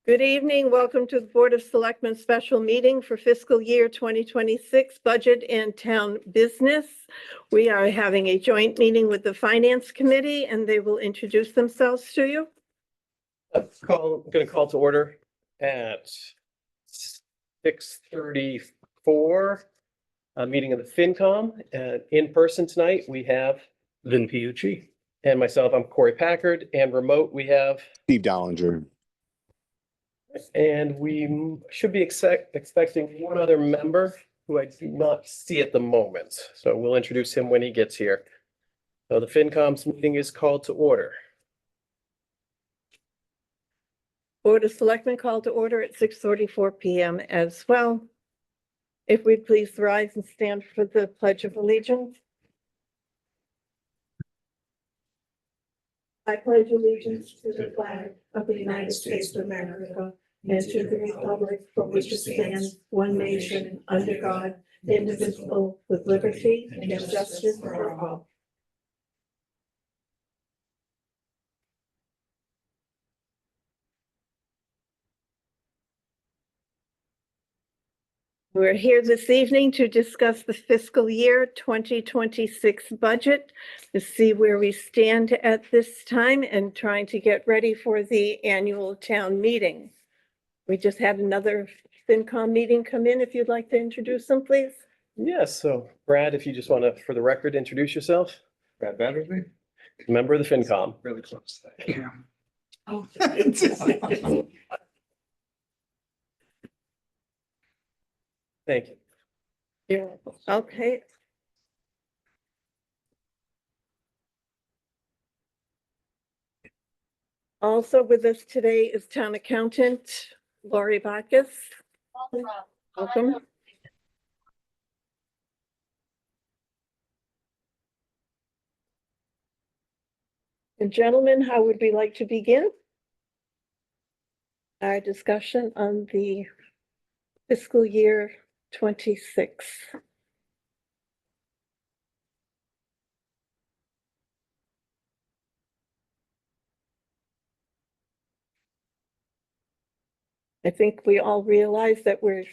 Good evening. Welcome to the Board of Selectmen special meeting for fiscal year 2026 budget and town business. We are having a joint meeting with the Finance Committee and they will introduce themselves to you. I'm going to call to order at 6:34. Meeting of the FinCom. In person tonight, we have Vin Piucci. and myself, I'm Corey Packard, and remote we have, Steve Dollinger. and we should be expecting one other member who I do not see at the moment. So we'll introduce him when he gets here. So the FinCom's meeting is called to order. Board of Selectmen called to order at 6:34 p.m. as well. If we'd please rise and stand for the Pledge of Allegiance. I pledge allegiance to the flag of the United States of America and to the republic for which it stands, one nation, under God, indivisible, with liberty and justice for all. We're here this evening to discuss the fiscal year 2026 budget, to see where we stand at this time and trying to get ready for the annual town meeting. We just had another FinCom meeting come in. If you'd like to introduce them, please. Yes, so Brad, if you just want to, for the record, introduce yourself, Brad Battersby? member of the FinCom. Really close. Yeah. Oh. Thank you. Yeah, okay. Also with us today is Town Accountant Lori Bacchus. Welcome. And gentlemen, how would we like to begin our discussion on the fiscal year 26? I think we all realize that we're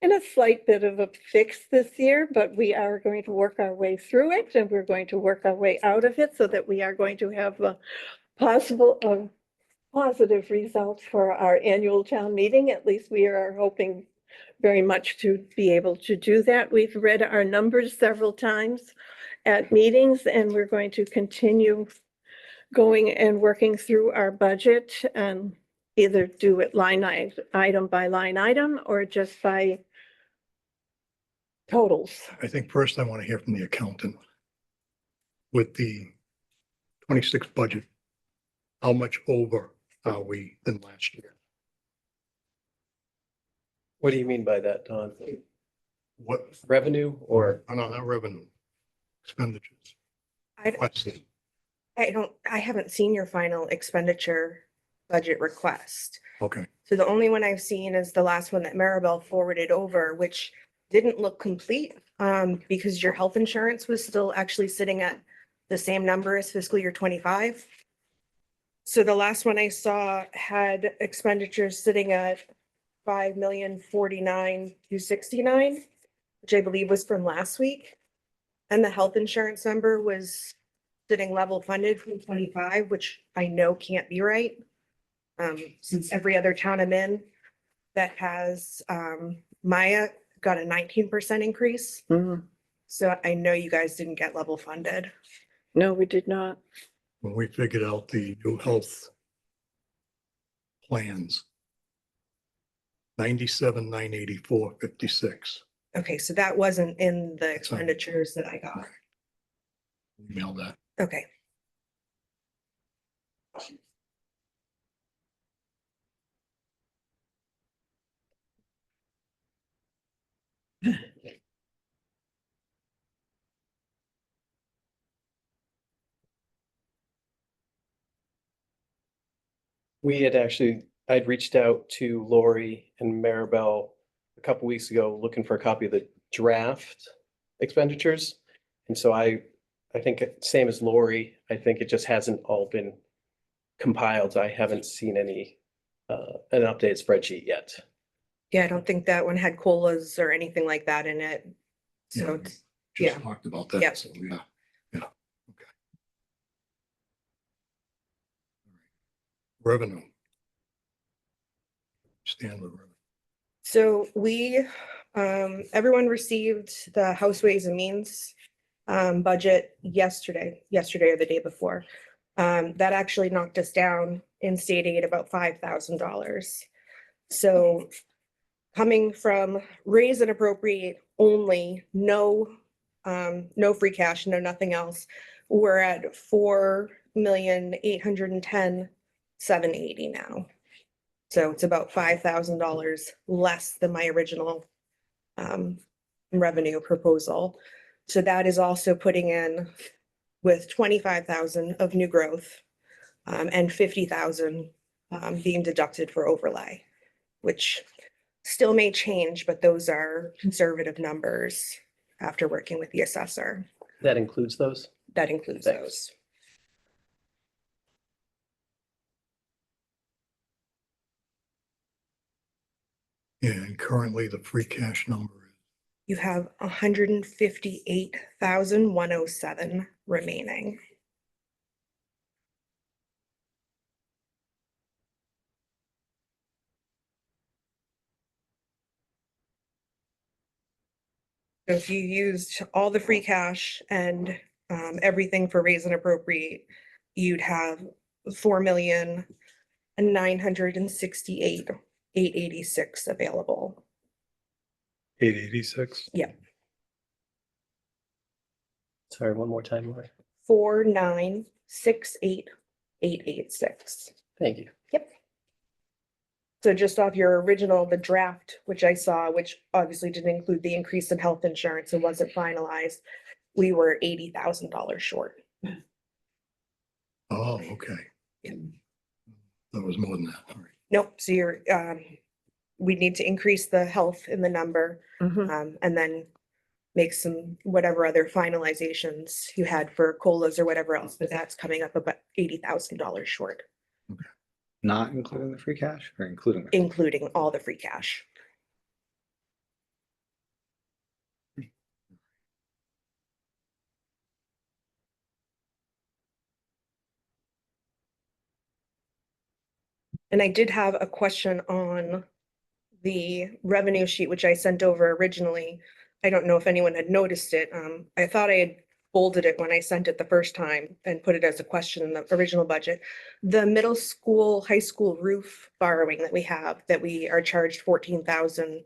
in a slight bit of a fix this year, but we are going to work our way through it and we're going to work our way out of it so that we are going to have a positive results for our annual town meeting. At least we are hoping very much to be able to do that. We've read our numbers several times at meetings and we're going to continue going and working through our budget and either do it item by line item or just by totals. I think first I want to hear from the accountant. With the 26 budget, how much over are we than last year? What do you mean by that, Don? What, Revenue or? not revenue, expenditures. I haven't seen your final expenditure budget request. Okay, So the only one I've seen is the last one that Maribel forwarded over, which didn't look complete because your health insurance was still actually sitting at the same number as fiscal year 25. So the last one I saw had expenditures sitting at 5,049,269, which I believe was from last week. And the health insurance number was sitting level funded from 25, which I know can't be right. Since every other town I'm in that has Maya got a 19% increase. Mhm. So I know you guys didn't get level funded. No, we did not. when we figured out the new health plans, 97,984.56. Okay, so that wasn't in the expenditures that I got. Email that. Okay. I'd reached out to Lori and Maribel a couple weeks ago looking for a copy of the draft expenditures. And so I think same as Lori, I think it just hasn't all been compiled. I haven't seen any an updated spreadsheet yet. Yeah, I don't think that one had COLAs or anything like that in it. So Yeah. it's, Just Yeah. talked about Yeah. that, so yeah, okay. Revenue. Stand with revenue. so everyone received the House Ways and Means budget yesterday or the day before. That actually knocked us down in state aid about $5,000. So coming from raise and appropriate only, no free cash, no nothing else, we're at 4,810,780 now. So it's about $5,000 less than my original revenue proposal. So that is also putting in with 25,000 of new growth and 50,000 being deducted for overlay, which still may change, but those are conservative numbers after working with the assessor. That includes those? That includes Thanks. those. And currently the free cash number is You have 158,107 remaining. So if you used all the free cash and everything for raise and appropriate, you'd have 4,968,886 available. 886. Sorry, one more time, Lori. 4,968,886. Thank you. Yep. So just off your original, the draft, which I saw, which obviously didn't include the increase in health insurance and wasn't finalized, we were $80,000 short. oh, okay. Yeah. That was more than that, all right. Nope, so you're, we need to increase the health in the number, Mhm. and then make some, whatever other finalizations you had for COLAs or whatever else, but that's coming up about $80,000 short, Not including the free cash or including? the- including all the free cash. And I did have a question on the revenue sheet, which I sent over originally. I don't know if anyone had noticed it. I thought I had bolded it when I sent it the first time and put it as a question in the original budget. The middle school, high school roof borrowing that we have, that we are charged 14,000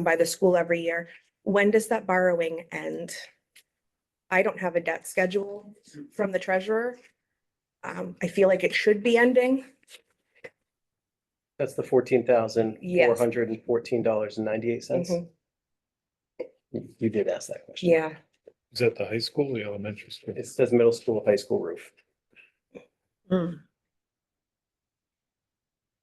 by the school every year. When does that borrowing end? I don't have a debt schedule from the treasurer. I feel like it should be ending. That's the $14,414.98. Mhm. You did ask that question. Yeah, Is that the high school or the elementary school? It says middle school, high school roof. Mm.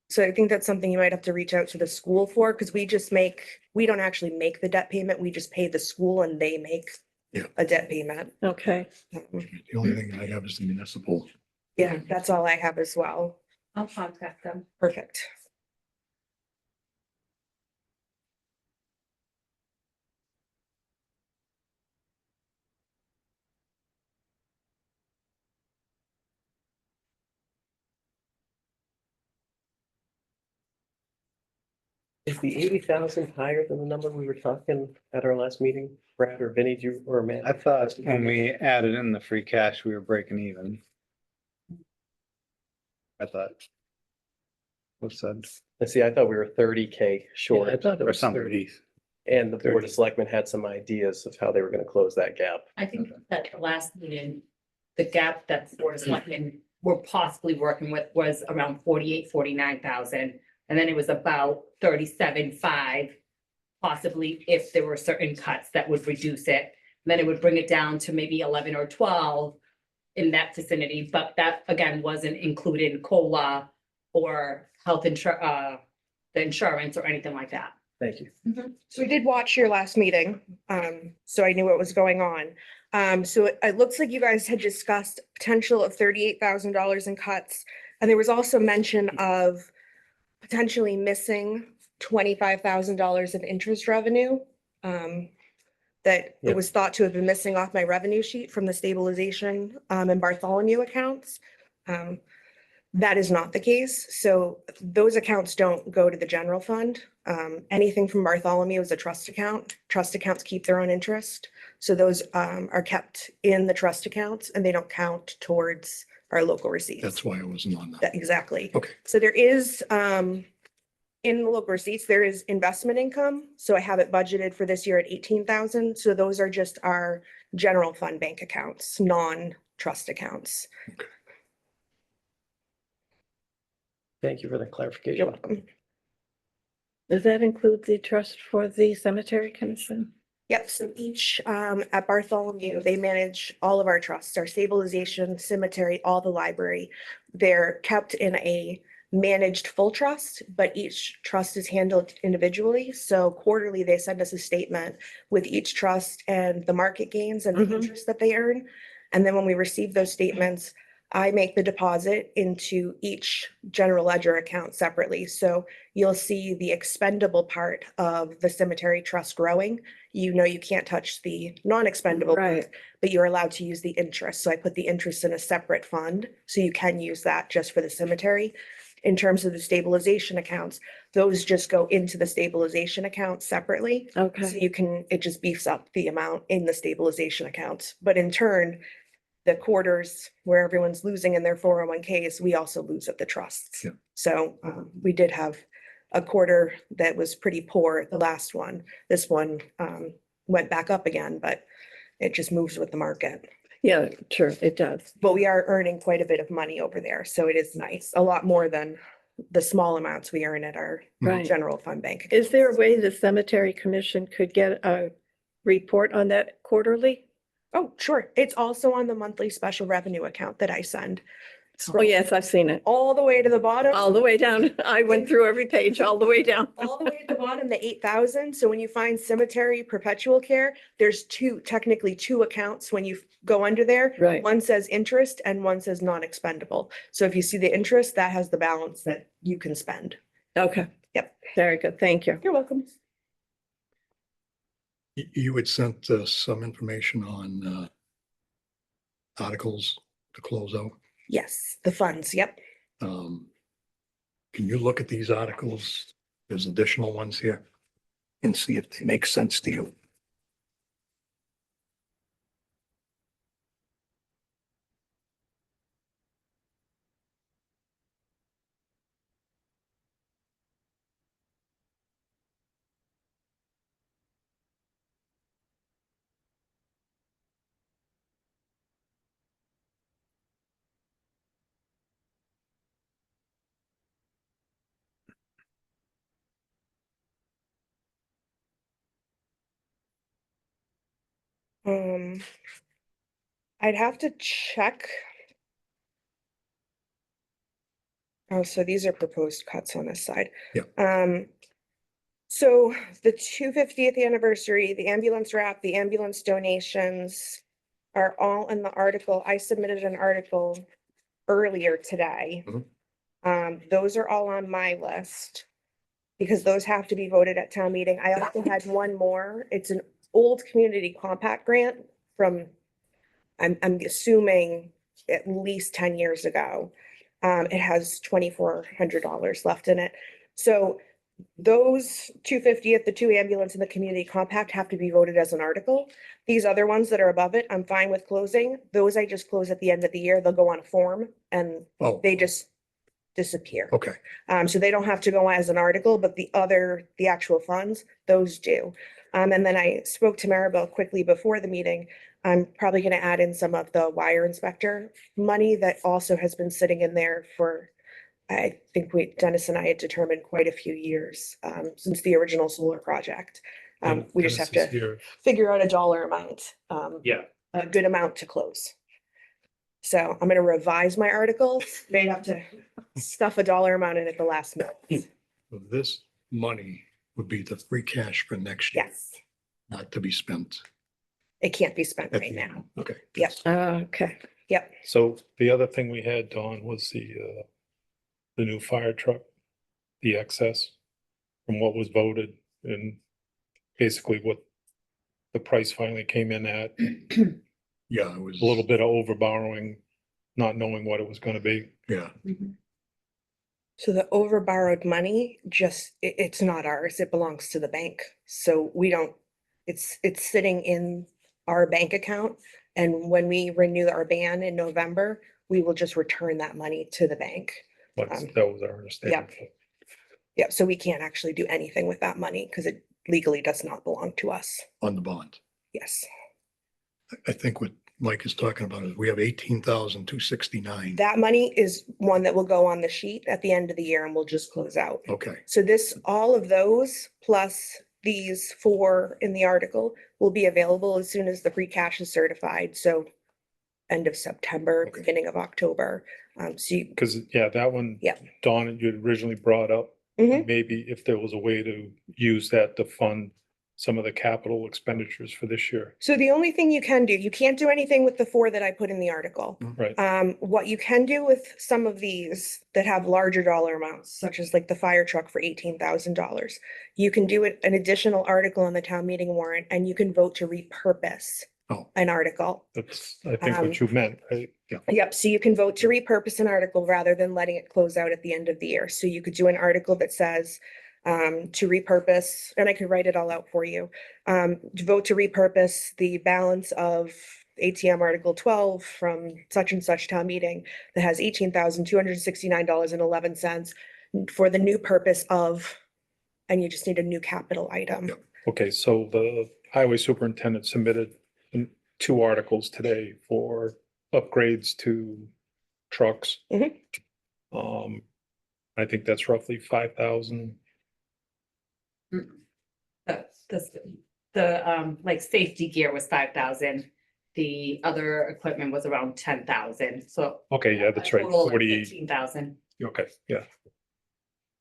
so I think that's something you might have to reach out to the school for, because we don't actually make the debt payment. We just pay the school and they make Yeah. a debt payment. Okay, The only thing I have is the municipal. Yeah, that's all I have as well. I'll contact them. Perfect. Is the 80,000 higher than the number we were talking at our last meeting? Brad or Vinnie, or Matt? I thought when we added in the free cash, we were breaking even. I thought. What's that? Let's see, I thought we were 30K short. I thought it was something. And the Board 30. of Selectmen had some ideas of how they were gonna close that gap. I think that the last meeting, the gap that Board of Selectmen were possibly working with was around 48, 49,000. And then it was about 37.5, possibly if there were certain cuts that would reduce it. Then it would bring it down to maybe 11 or 12 in that vicinity, but that again wasn't included COLA or health the insurance or anything like that. Thank you. So we did watch your last meeting, so I knew what was going on. So it looks like you guys had discussed potential of $38,000 in cuts. And there was also mention of potentially missing $25,000 of interest revenue. That Yeah. it was thought to have been missing off my revenue sheet from the stabilization and Bartholomew accounts. That is not the case. So those accounts don't go to the general fund. Anything from Bartholomew is a trust account. Trust accounts keep their own interest. So those are kept in the trust accounts and they don't count towards our local receipts. That's why I wasn't on that. Exactly. Okay. So there is, in the local receipts, there is investment income. So I have it budgeted for this year at 18,000. So those are just our general fund bank accounts, non-trust accounts. Thank you for the You're clarification. welcome. Does that include the trust for the cemetery commission? Yep, so each, at Bartholomew, they manage all of our trusts, our stabilization, cemetery, all the library. They're kept in a managed full trust, but each trust is handled individually. So quarterly, they send us a statement with each trust and the market gains and the Mhm. interest that they earn. And then when we receive those statements, I make the deposit into each general ledger account separately. So you'll see the expendable part of the cemetery trust growing. You know, you can't touch the non-expendable part, Right. but you're allowed to use the interest. So I put the interest in a separate fund, so you can use that just for the cemetery. In terms of the stabilization accounts, those just go into the stabilization account separately. So Okay, you can, it just beefs up the amount in the stabilization accounts. But in turn, the quarters where everyone's losing in their 401ks, we also lose at the trusts. Yeah. So we did have a quarter that was pretty poor, the last one. This one went back up again, but it just moves with the market. yeah, sure, it does. But we are earning quite a bit of money over there, so it is nice, a lot more than the small amounts we earn at our Right. general fund bank. Is there a way the cemetery commission could get a report on that quarterly? Oh, sure. It's also on the monthly special revenue account that I send. Oh, yes, I've seen it. All the way to the bottom. All the way down. I went through every page, all the way down. All the way at the bottom, the 8,000. So when you find cemetery perpetual care, there's technically two accounts when you go under there. Right. One says interest and one says non-expendable. So if you see the interest, that has the balance that you can spend. Okay. Yep. Very good, thank you. You're welcome. You had sent some information on articles to close out. Yes, the funds. Yep. Can you look at these articles? There's additional ones here and see if they make sense to you. I'd have to check. Oh, so these are proposed cuts on this side. Yeah. So the 250th anniversary, the ambulance wrap, the ambulance donations are all in the article. I submitted an article earlier today. Those are all on my list because those have to be voted at town meeting. I also had one more. It's an old community compact grant from, I'm assuming at least 10 years ago. It has $2,400 left in it. So those 250th, the two ambulance and the community compact have to be voted as an article. These other ones that are above it, I'm fine with closing. Those I just close at the end of the year. They'll go on a form and Oh, they just disappear. okay. So they don't have to go as an article, but the actual funds, those do. And then I spoke to Maribel quickly before the meeting. I'm probably going to add in some of the wire inspector money that also has been sitting in there for, I think Dennis and I had determined quite a few years, since the original solar project. We just have to figure out a dollar amount, Yeah. a good amount to close. So I'm gonna revise my article, may have to stuff a dollar amount in at the last minute. So this money would be the free cash for next year, Yes, not to be spent. it can't be spent at right the now. end. Okay. Yep. Okay, So the other thing we had, Dawn, was the new fire truck. the excess from what was voted and basically what the price finally came in at, Yeah, it was. a little bit of over borrowing, not knowing what it was gonna be. Yeah, So the over borrowed money, it's not ours, it belongs to the bank. So we don't, it's sitting in our bank account. And when we renew our ban in November, we will just return that money to the bank. But Um, that was our understanding. Yeah, so we can't actually do anything with that money because it legally does not belong to us. on the bond. Yes, I think what Mike is talking about is we have 18,269. that money is one that will go on the sheet at the end of the year and we'll just close out. Okay, So this, all of those plus these four in the article will be available as soon as the free cash is certified. So end of September, Okay. beginning of October. So you, Cause yeah, that one. Yeah. Dawn, you had originally brought up, Mhm. maybe if there was a way to use that to fund some of the capital expenditures for this year, so the only thing you can do, you can't do anything with the four that I put in the article. right? What you can do with some of these that have larger dollar amounts, such as like the fire truck for $18,000, you can do an additional article on the town meeting warrant and you can vote to repurpose oh, an article. That's, I think what you meant, right? Yep, so you can vote to repurpose an article rather than letting it close out at the end of the year. So you could do an article that says to repurpose, and I could write it all out for you. To vote to repurpose the balance of ATM Article 12 from such and such town meeting that has $18,269.11 for the new purpose of, and you just need a new capital item. Yep. Okay, so the highway superintendent submitted two articles today for upgrades to trucks. Mhm. I think that's roughly 5,000. Like safety gear was 5,000. The other equipment was around 10,000, so. Okay, yeah, that's right, 40, 18,000. okay, yeah.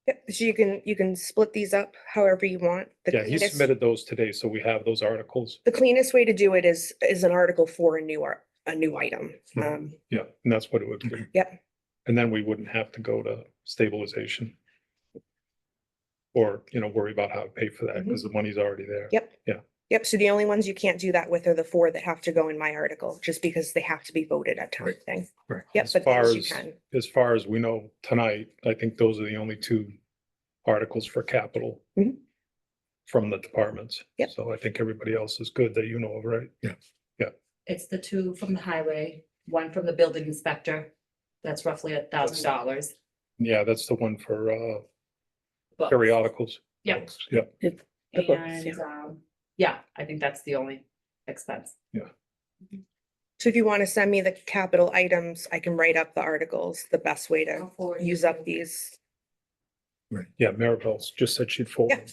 Yep, so you can split these up however you want. The Yeah, he cleanest- submitted those today, so we have those articles. The cleanest way to do it is an article for a new item. Mhm. Yeah, and that's what it would be. Yep. And then we wouldn't have to go to stabilization. Or, worry about how to pay for that, because the money's already there. Yep. Yeah. Yep, so the only ones you can't do that with are the four that have to go in my article, just because they have to be voted at town Right. meeting. right. Yep, As but far those you as, can. as far as we know tonight, I think those are the only two articles for capital. Mhm. From the departments. Yep. So I think everybody else is good that you know of, right? It's the two from the highway, one from the building inspector. That's roughly $1,000. Yeah, that's the one for periodicals. Yep. Yeah, The books, And, yeah. yeah, I think that's the only expense. So if you want to send me the capital items, I can write up the articles, the best way I'll to forward use you. up these. yeah, Maribel's just said she'd forward.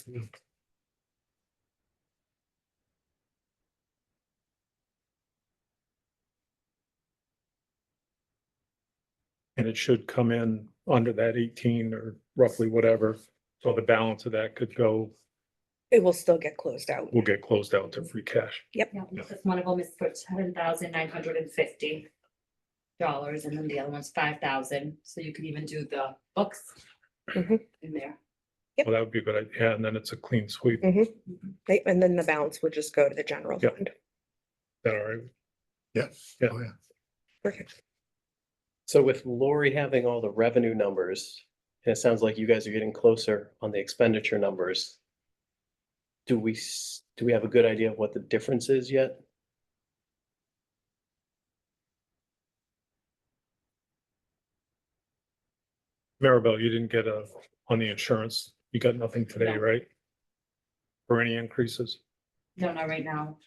And it should come in under that 18 or roughly whatever. So the balance of that could go, It will still get closed out. will get closed out to free cash. Yeah, because one of them is for $10,950. And then the other one's 5,000, so you can even do the books Mhm. in there. Yep. Well, that would be a good idea. Yeah, and then it's a clean sweep. Is Right, and then the balance would just go to the general Yep. fund. that all right? Yeah. Yeah. Oh, yeah. Perfect. So with Lori having all the revenue numbers, and it sounds like you guys are getting closer on the expenditure numbers. Do we have a good idea of what the difference is yet? Maribel, you didn't get on the insurance. You got nothing today, No. right? For any increases? No, not right now.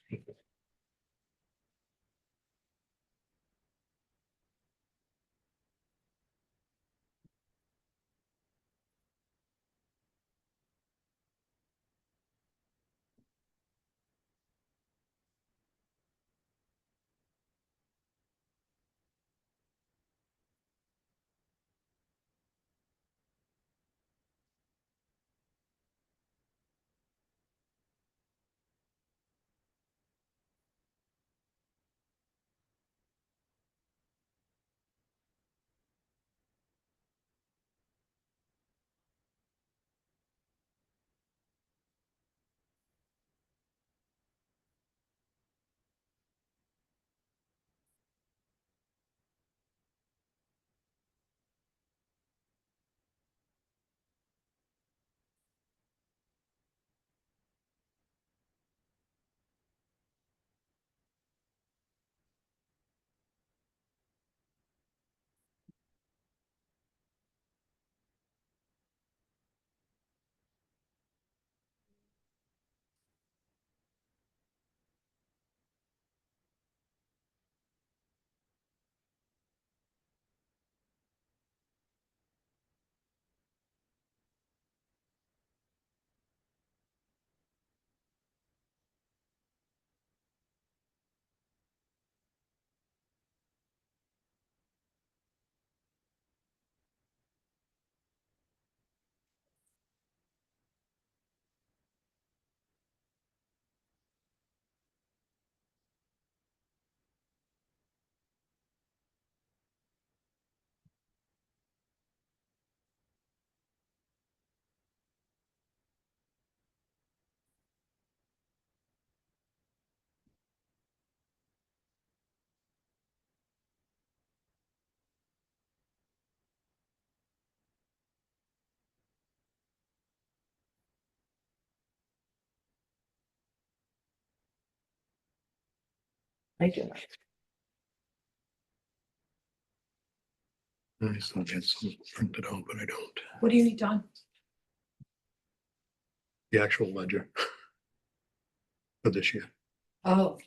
I do not. I thought I had some printed out, but I don't. What do you need, Don? The actual ledger for this year. Oh.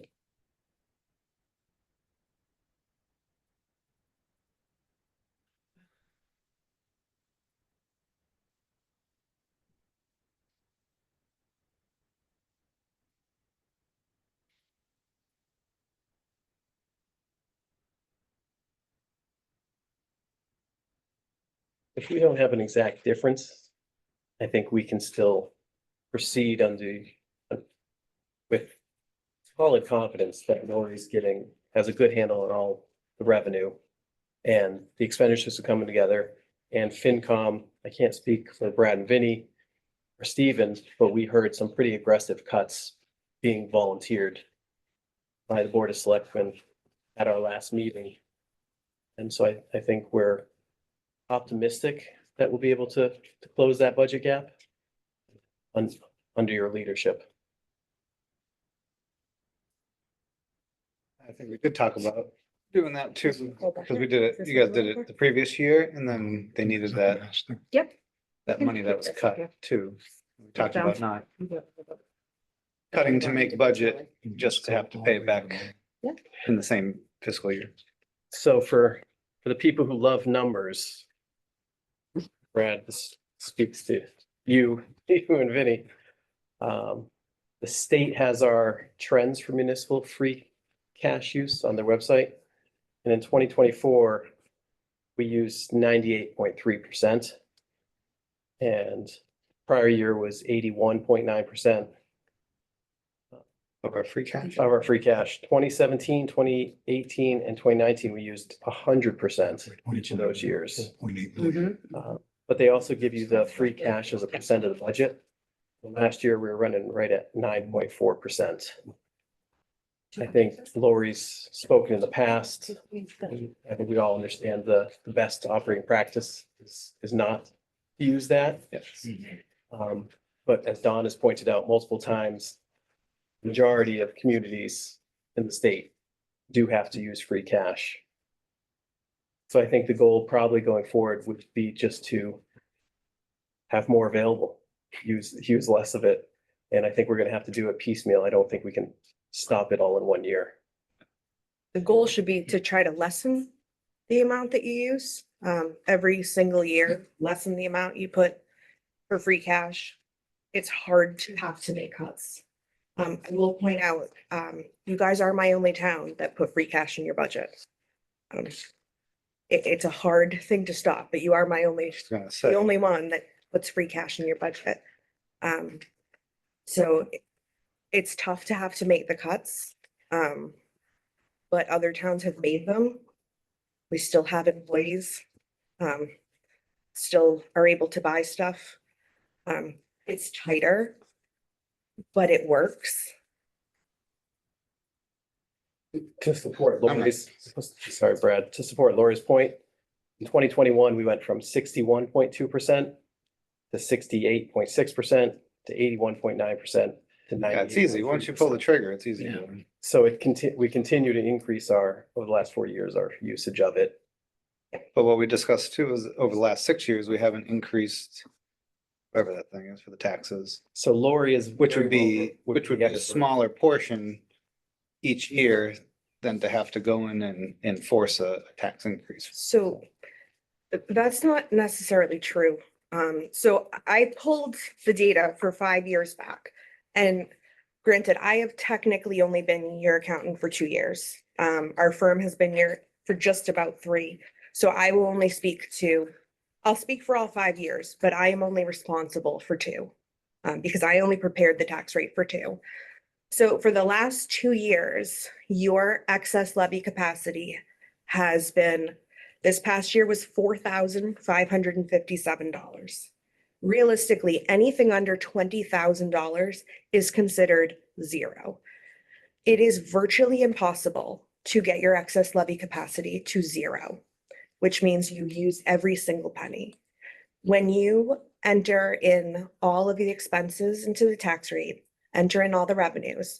If we don't have an exact difference, I think we can still proceed with solid confidence that Lori's has a good handle on all the revenue. And the expenditures are coming together, and FinCom, I can't speak for Brad and Vinny or Steven, but we heard some pretty aggressive cuts being volunteered by the Board of Selectmen at our last meeting. And so I think we're optimistic that we'll be able to close that budget gap under your leadership. I think we did talk about doing that too, Hold back because we there. did Is it, this you guys what did we're it looking the previous year, and then they needed that, Yep. that money that was cut too. We talked Down. about not cutting to make budget, just to have to pay it back Yeah. in the same fiscal year. So for the people who love numbers, Brad, this speaks to you, and Vinny. The state has our trends for municipal free cash use on their website. And in 2024, we used 98.3%. And prior year was 81.9% Of our free cash. of our free cash. 2017, 2018, and 2019, we used 100% each of those years. 4.8 million. But they also give you the free cash as a percent of the budget. Last year, we were running right at 9.4%. I think Lori's spoken in the past. I think we all understand the best operating practice is not to use that. Yes. But as Don has pointed out multiple times, majority of communities in the state do have to use free cash. So I think the goal probably going forward would be just to have more available, use less of it. And I think we're gonna have to do it piecemeal. I don't think we can stop it all in one year. The goal should be to try to lessen the amount that you use, every single year, lessen the amount you put for free cash. It's hard to have to make cuts. I will point out, you guys are my only town that put free cash in your budget. It's a hard thing to stop, but you are my only, Just gonna say. the only one that puts free cash in your budget. So it's tough to have to make the cuts. But other towns have made them. We still have employees. Still are able to buy stuff. It's tighter, but it works. To support Lori's, sorry, Brad, to support Lori's point, in 2021, we went from 61.2% to 68.6% to 81.9% to 98. Yeah, it's easy. Once you pull the trigger, it's easy. Yeah. So we continue to increase over the last 4 years, our usage of it. But what we discussed too is over the last 6 years, we haven't increased whatever that thing is for the taxes, So Lori is. which would be a smaller portion each year than to have to go in and enforce a tax increase. So that's not necessarily true. So I pulled the data for 5 years back. And granted, I have technically only been your accountant for 2 years. Our firm has been here for just about 3. So I will only I'll speak for all 5 years, but I am only responsible for 2. Because I only prepared the tax rate for 2. So for the last 2 years, your excess levy capacity has been, this past year was $4,557. Realistically, anything under $20,000 is considered zero. It is virtually impossible to get your excess levy capacity to zero, which means you use every single penny. When you enter in all of the expenses into the tax rate, enter in all the revenues,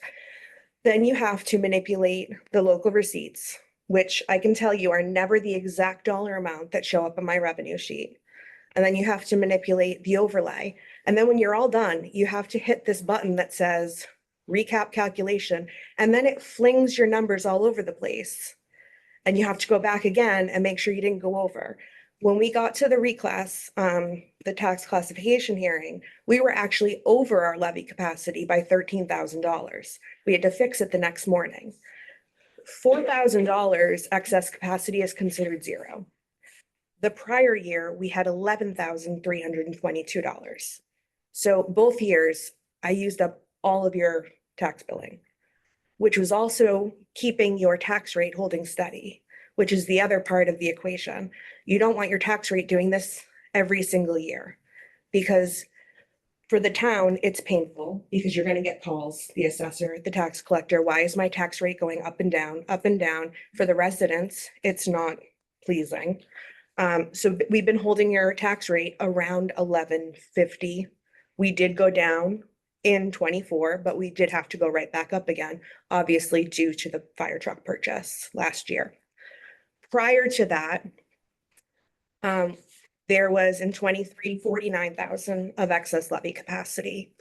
Then you have to manipulate the local receipts, which I can tell you are never the exact dollar amount that show up on my revenue sheet. And then you have to manipulate the overlay. And then when you're all done, you have to hit this button that says recap calculation, and then it flings your numbers all over the place. And you have to go back again and make sure you didn't go over. When we got to the reclass, the tax classification hearing, we were actually over our levy capacity by $13,000. We had to fix it the next morning. $4,000 excess capacity is considered zero. The prior year, we had $11,322. So both years, I used up all of your tax billing, which was also keeping your tax rate holding steady, which is the other part of the equation. You don't want your tax rate doing this every single year, because for the town, it's painful because you're gonna get calls, the assessor, the tax collector, why is my tax rate going up and down, up and down? For the residents, it's not pleasing. So we've been holding your tax rate around 1150. We did go down in 24, but we did have to go right back up again, obviously due to the fire truck purchase last year. Prior to that, there was in 23, 49,000 of excess levy capacity.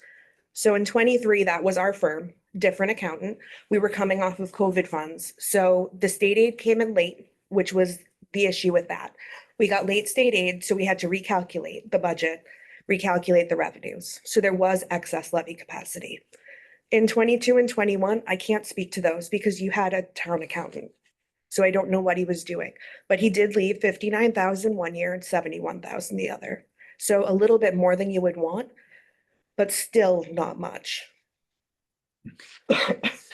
So in 23, that was our firm, different accountant. We were coming off of COVID funds. So the state aid came in late, which was the issue with that. We got late state aid, so we had to recalculate the budget, recalculate the revenues. So there was excess levy capacity. In 22 and 21, I can't speak to those because you had a town accountant. So I don't know what he was doing, but he did leave 59,000 one year and 71,000 the other. So a little bit more than you would want, but still not much.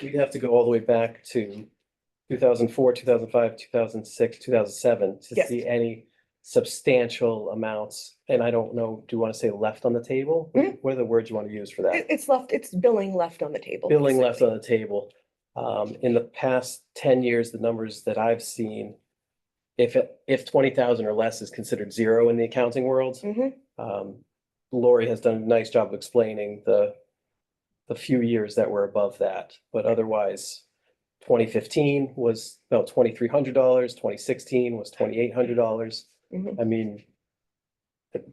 We'd have to go all the way back to 2004, 2005, 2006, 2007 to Yes. see any substantial amounts. And I don't know, do you want to say left on the table? Mhm. What are the words you want to use for that? It's billing left on the table. Billing left basically. on the table. In the past 10 years, the numbers that I've seen, if 20,000 or less is considered zero in the accounting world, Mhm. Lori has done a nice job of explaining the few years that were above that, but otherwise, 2015 was about $2,300, 2016 was $2,800. Mhm. I mean,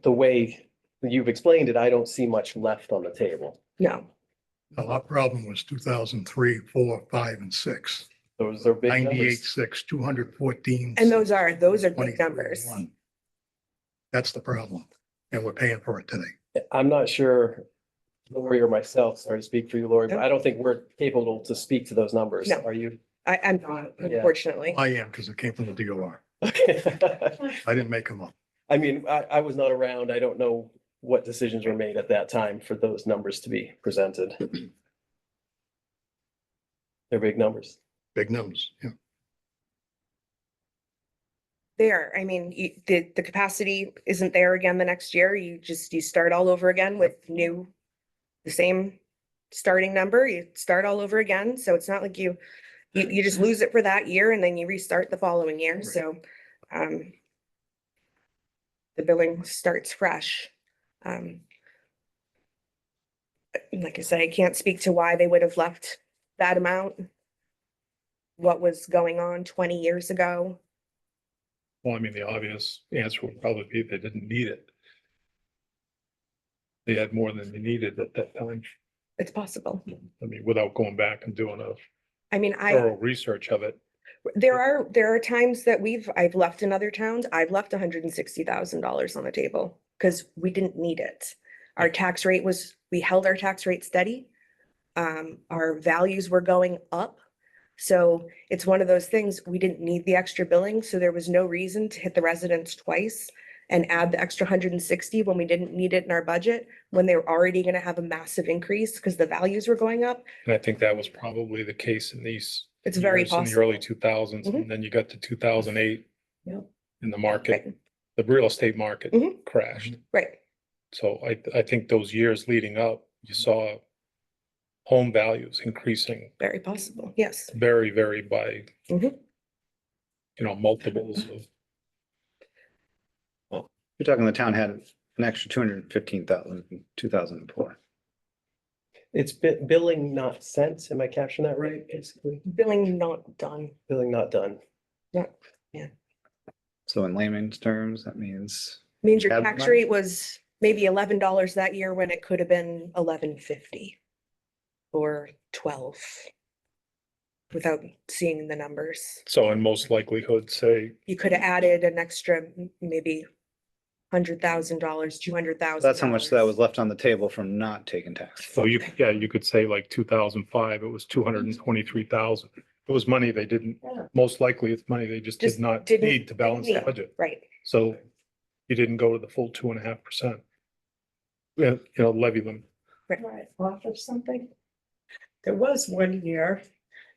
the way you've explained it, I don't see much left on the table. No, Now, our problem was 2003, 4, 5, and 6. Those are big 98, numbers. 6, 214. and those are big 23, numbers. 1. That's the problem, and we're paying for it today. I'm not sure, Lori or myself, sorry to speak for you, Lori, but No. I don't think we're capable to speak to those numbers. No. Are you? I'm not, Yeah. unfortunately. I am, because it came from the DOR. Okay. I didn't make them up. I mean, I was not around. I don't know what decisions were made at that time for those numbers to be presented. They're big numbers. Big numbers, yeah. There, I mean, the capacity isn't there again the next year. You start all over again with the same starting number. You start all over again. So it's not like you just lose it for that year and then you restart the following year. Right. So, the billing starts fresh. Like I said, I can't speak to why they would have left that amount. What was going on 20 years ago. Well, I mean, the obvious answer would probably be they didn't need it. They had more than they needed at that time. It's possible. I mean, without going back and doing a I mean, thorough research of it. there are times that I've left in other towns, I've left $160,000 on the table because we didn't need it. Our tax rate we held our tax rate steady. Our values were going up. So it's one of those things, we didn't need the extra billing, so there was no reason to hit the residents twice and add the extra 160 when we didn't need it in our budget, when they were already gonna have a massive increase because the values were going up. And I think that was probably the case in these. It's very years, in the possible. early 2000s, Mhm. and then you got to 2008. Yep. And the market, Right, the real estate market Mhm. crashed. right. So I think those years leading up, you saw home values increasing Very possible, yes. very, very by, Mhm. multiples of. You're talking the town had an extra 215,000 in 2004. It's billing not sent. Am I capturing that right, basically? Billing not done. Billing not done. So in layman's terms, that means Means your Have tax money? rate was maybe $11 that year when it could have been $11.50 or 12 without seeing the numbers. So in most likelihood, say, You could have added an extra maybe $100,000, $200,000. that's how much that was left on the table from not taking tax. so you could say like 2005, it was 223,000. It was money they didn't, Yeah. most likely it's money they just did Just not didn't need to balance the need. budget. Right. So you didn't go to the full 2.5%. Levy them. Right, offer something. There was one year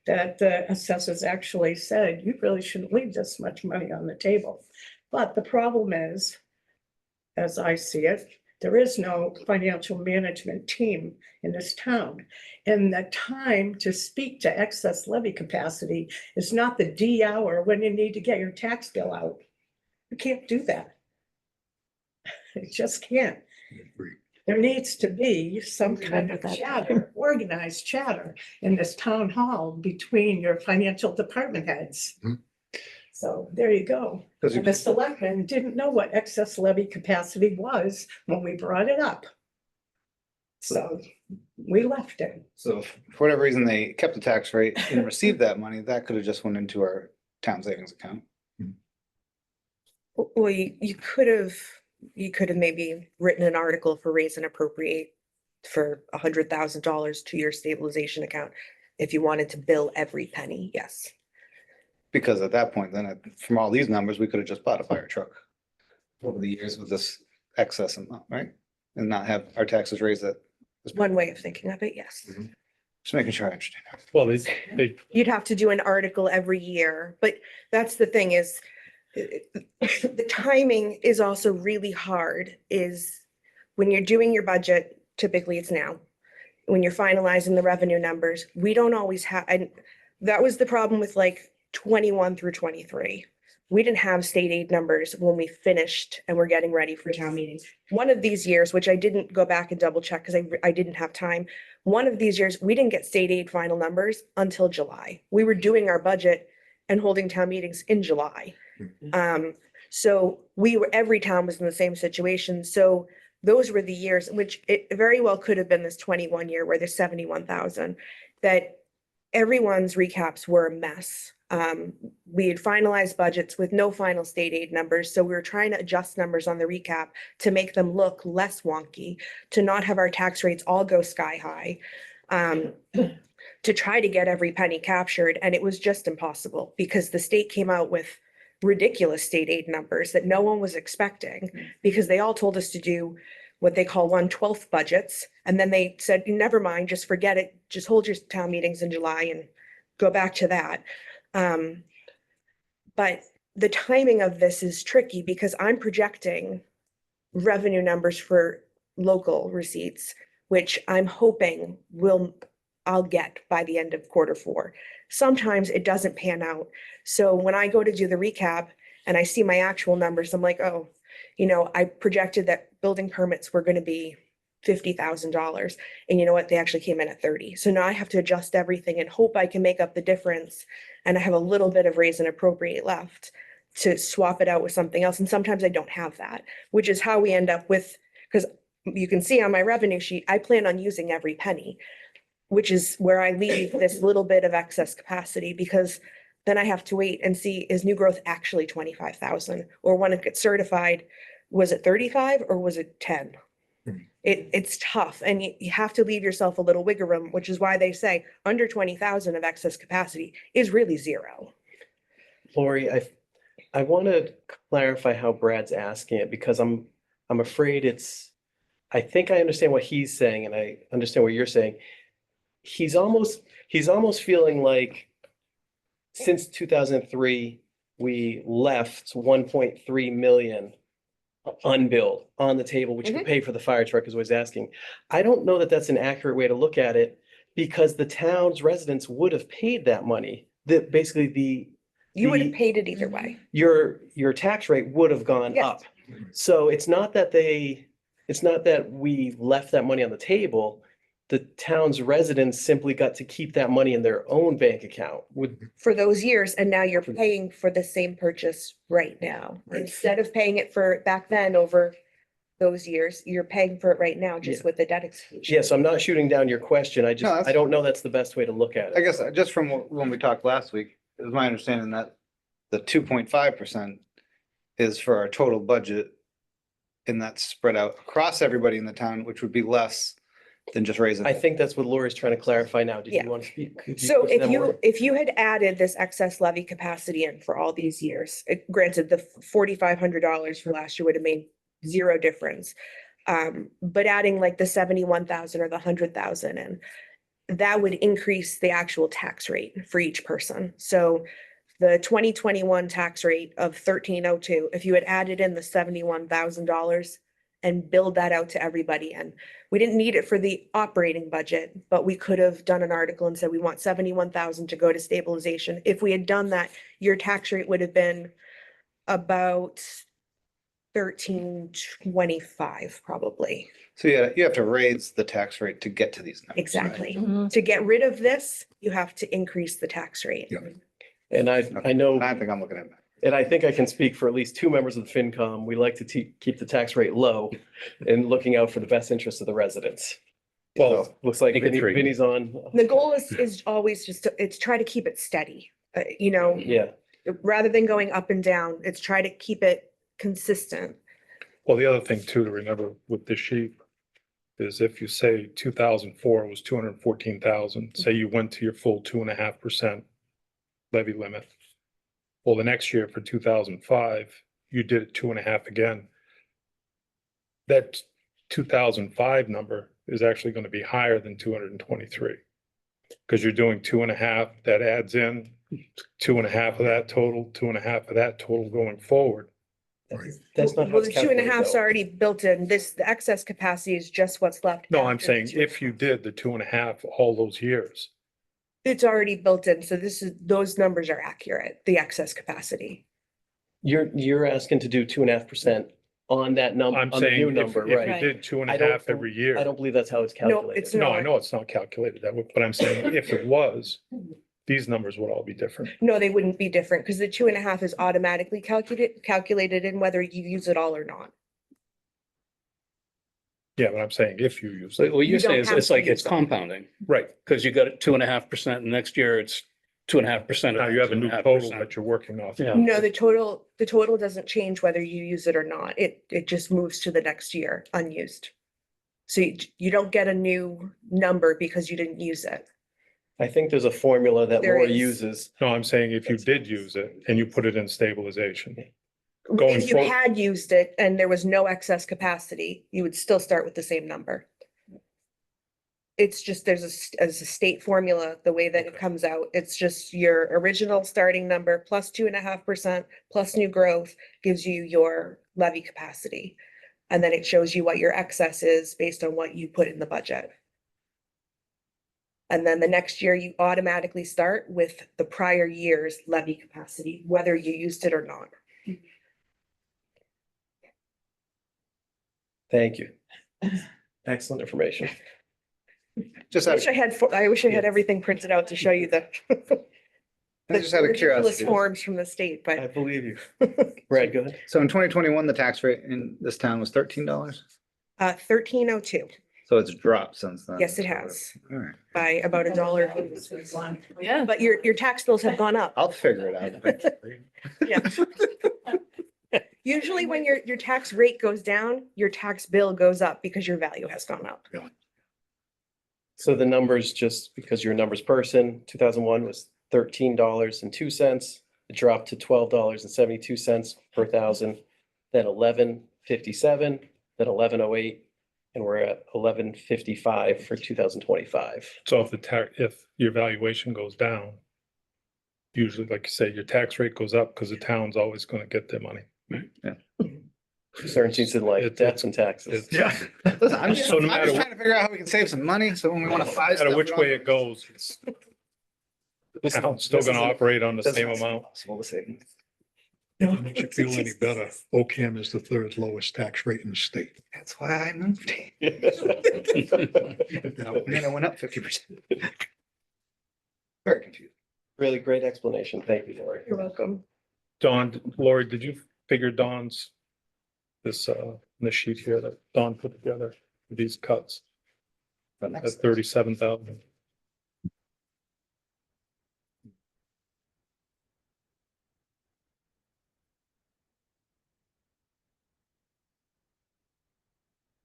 that the assessors actually said, you really shouldn't leave this much money on the table. But the problem is, as I see it, there is no financial management team in this town. And the time to speak to excess levy capacity is not the D hour when you need to get your tax bill out. You can't do that. You just can't. There needs to be some kind of chatter, organized chatter in this town hall between your financial department heads. Mhm. So there you go. Because And the selectmen didn't know what excess levy capacity was when we brought it up. So we left it. So if for whatever reason they kept the tax rate and received that money, that could have just went into our town savings account. Well, you could have maybe written an article for raise and appropriate for $100,000 to your stabilization account. If you wanted to bill every penny, yes. Because at that point, then from all these numbers, we could have just bought a fire truck over the years with this excess amount, right? And not have our taxes raised at, One way of thinking of it, yes. just making sure I understand. Well, they, You'd have to do an article every year, but that's the thing is the timing is also really hard is when you're doing your budget, typically it's now. When you're finalizing the revenue numbers, we don't always have, and that was the problem with like 21 through 23. We didn't have state aid numbers when we finished and we're getting ready for town meetings. One of these years, which I didn't go back and double check because I didn't have time. One of these years, we didn't get state aid final numbers until July. We were doing our budget and holding town meetings in July. So every town was in the same situation. So those were the years, which it very well could have been this 21 year where there's 71,000, that everyone's recaps were a mess. We had finalized budgets with no final state aid numbers. So we were trying to adjust numbers on the recap to make them look less wonky, to not have our tax rates all go sky high, to try to get every penny captured. And it was just impossible because the state came out with ridiculous state aid numbers that no one was expecting because they all told us to do what they call 1/12 budgets. And then they said, never mind, just forget it. Just hold your town meetings in July and go back to that. But the timing of this is tricky because I'm projecting revenue numbers for local receipts, which I'm hoping I'll get by the end of Q4. Sometimes it doesn't pan out. So when I go to do the recap and I see my actual numbers, I'm like, oh, I projected that building permits were going to be $50,000. And you know what? They actually came in at 30. So now I have to adjust everything and hope I can make up the difference. And I have a little bit of raise and appropriate left to swap it out with something else. And sometimes I don't have that, which is how we end up with, because you can see on my revenue sheet, I plan on using every penny, which is where I leave this little bit of excess capacity because then I have to wait and see, is new growth actually 25,000? Or when it gets certified, was it 35 or was it 10? It's tough and you have to leave yourself a little wiggle room, which is why they say under 20,000 of excess capacity is really zero. Lori, I want to clarify how Brad's asking it because I'm afraid I think I understand what he's saying and I understand what you're saying. He's almost feeling like since 2003, we left 1.3 million unbilled on the table, which could pay for the fire truck is what he's asking. I don't know that that's an accurate way to look at it because the town's residents would have paid that money. That basically You would have paid it either way. your tax rate would have gone Yes. up. So it's not that we left that money on the table. the town's residents simply got to keep that money in their own bank account. For those years, and now you're paying for the same purchase right now. Right. Instead of paying it for back then over those years, you're paying for it right now just with the debt exclusion. Yes, I'm not shooting down your question. I No, just, that's- I don't know that's the best way to look at I it. guess just from when we talked last week, it was my understanding that the 2.5% is for our total budget. And that's spread out across everybody in the town, which would be less than just raising. I think that's what Lori's trying to clarify now. Did Yeah. you want to speak? Could you So go to that more? if you had added this excess levy capacity in for all these years, granted, the $4,500 for last year would have made zero difference. But adding like the 71,000 or the 100,000 in, that would increase the actual tax rate for each person. So the 2021 tax rate of 1302, if you had added in the $71,000 and billed that out to everybody, and we didn't need it for the operating budget, but we could have done an article and said we want 71,000 to go to stabilization. If we had done that, your tax rate would have been about 1325 probably. So yeah, you have to raise the tax rate to get to these numbers. Exactly. Mhm. To get rid of this, you have to increase the tax rate. Yeah. And I know, I think I'm looking at that. and I think I can speak for at least two members of the FinCom. We like to keep the tax rate low and looking out for the best interest of the residents. Well, So, looks like make it three. Vinny's on. The goal is always just it's try to keep it steady. Yeah, Rather than going up and down, it's try to keep it consistent. well, the other thing too to remember with this sheet is if you say 2004 was 214,000, say you went to your full 2.5% levy limit. Well, the next year for 2005, you did it 2.5 again. That 2005 number is actually going to be higher than 223. Because you're doing 2.5, that adds in 2.5 of that total, 2.5 of that total going forward. that's not how Well, it's the 2.5's calculated, though. already built in. The excess capacity is just what's left. No, I'm after saying the two. if you did the 2.5 all those years, It's already built in, so those numbers are accurate, the excess capacity. You're asking to do 2.5% on that number, I'm on the new saying if number, you right? did two and I a don't half every year. I don't believe that's how it's No, calculated. it's No, I not. know it's not calculated that way, but I'm saying if it was, these numbers would all be different. No, they wouldn't be different because the 2.5 is automatically calculated in whether you use it all or not. Yeah, but I'm saying if you use So it, what You you're saying don't is have it's to like it's use it. compounding, right. because you got 2.5%, and next year it's 2.5%. Now you have a new total that you're working off. Yeah. No, the total doesn't change whether you use it or not. It just moves to the next year unused. So you don't get a new number because you didn't use it. I think there's a formula that There Laura is. uses. No, I'm saying if you did use it and you put it in stabilization, Going If you forward- had used it and there was no excess capacity, you would still start with the same number. It's just, there's a state formula, the way that it Okay. comes out. It's just your original starting number plus 2.5% plus new growth gives you your levy capacity. And then it shows you what your excess is based on what you put in the budget. And then the next year you automatically start with the prior year's levy capacity, whether you used it or not. Thank you. Excellent information. Just I out wish I had Yeah. everything printed out to show you the just out of ridiculous curiosity. forms from the state, I but believe you. Brad, go ahead. So in 2021, the tax rate in this town was $13. 1302, So it's dropped since then. yes, it has, All right, by about $1. Yeah. But your tax bills have gone up. I'll figure it out eventually. Yeah. Usually when your tax rate goes down, your tax bill goes up because your value has gone up. So the numbers, just because you're a numbers person, 2001 was $13.02. It dropped to $12.72 per thousand, then 11.57, then 11.08, and we're at 11.55 for 2025. so if your valuation goes down, usually, like you say, your tax rate goes up because the town's always going to get their money. Certainties in life, It's- debts and taxes. Yeah. Listen, I'm just So no I'm matter just what- trying to figure out how we can save some money. So when we want to No buy matter stuff. which way it goes, it's the town's still going to operate on the same amount. Possible to save. Makes you feel any better, Ocam is the third lowest tax rate in the state. That's why I moved. And then it went up 50%. Very confused. Really great explanation. Thank you, Lori. You're welcome. Don, Lori, did you figure Don's, this sheet here that Don put together, these cuts But at next, 37,000?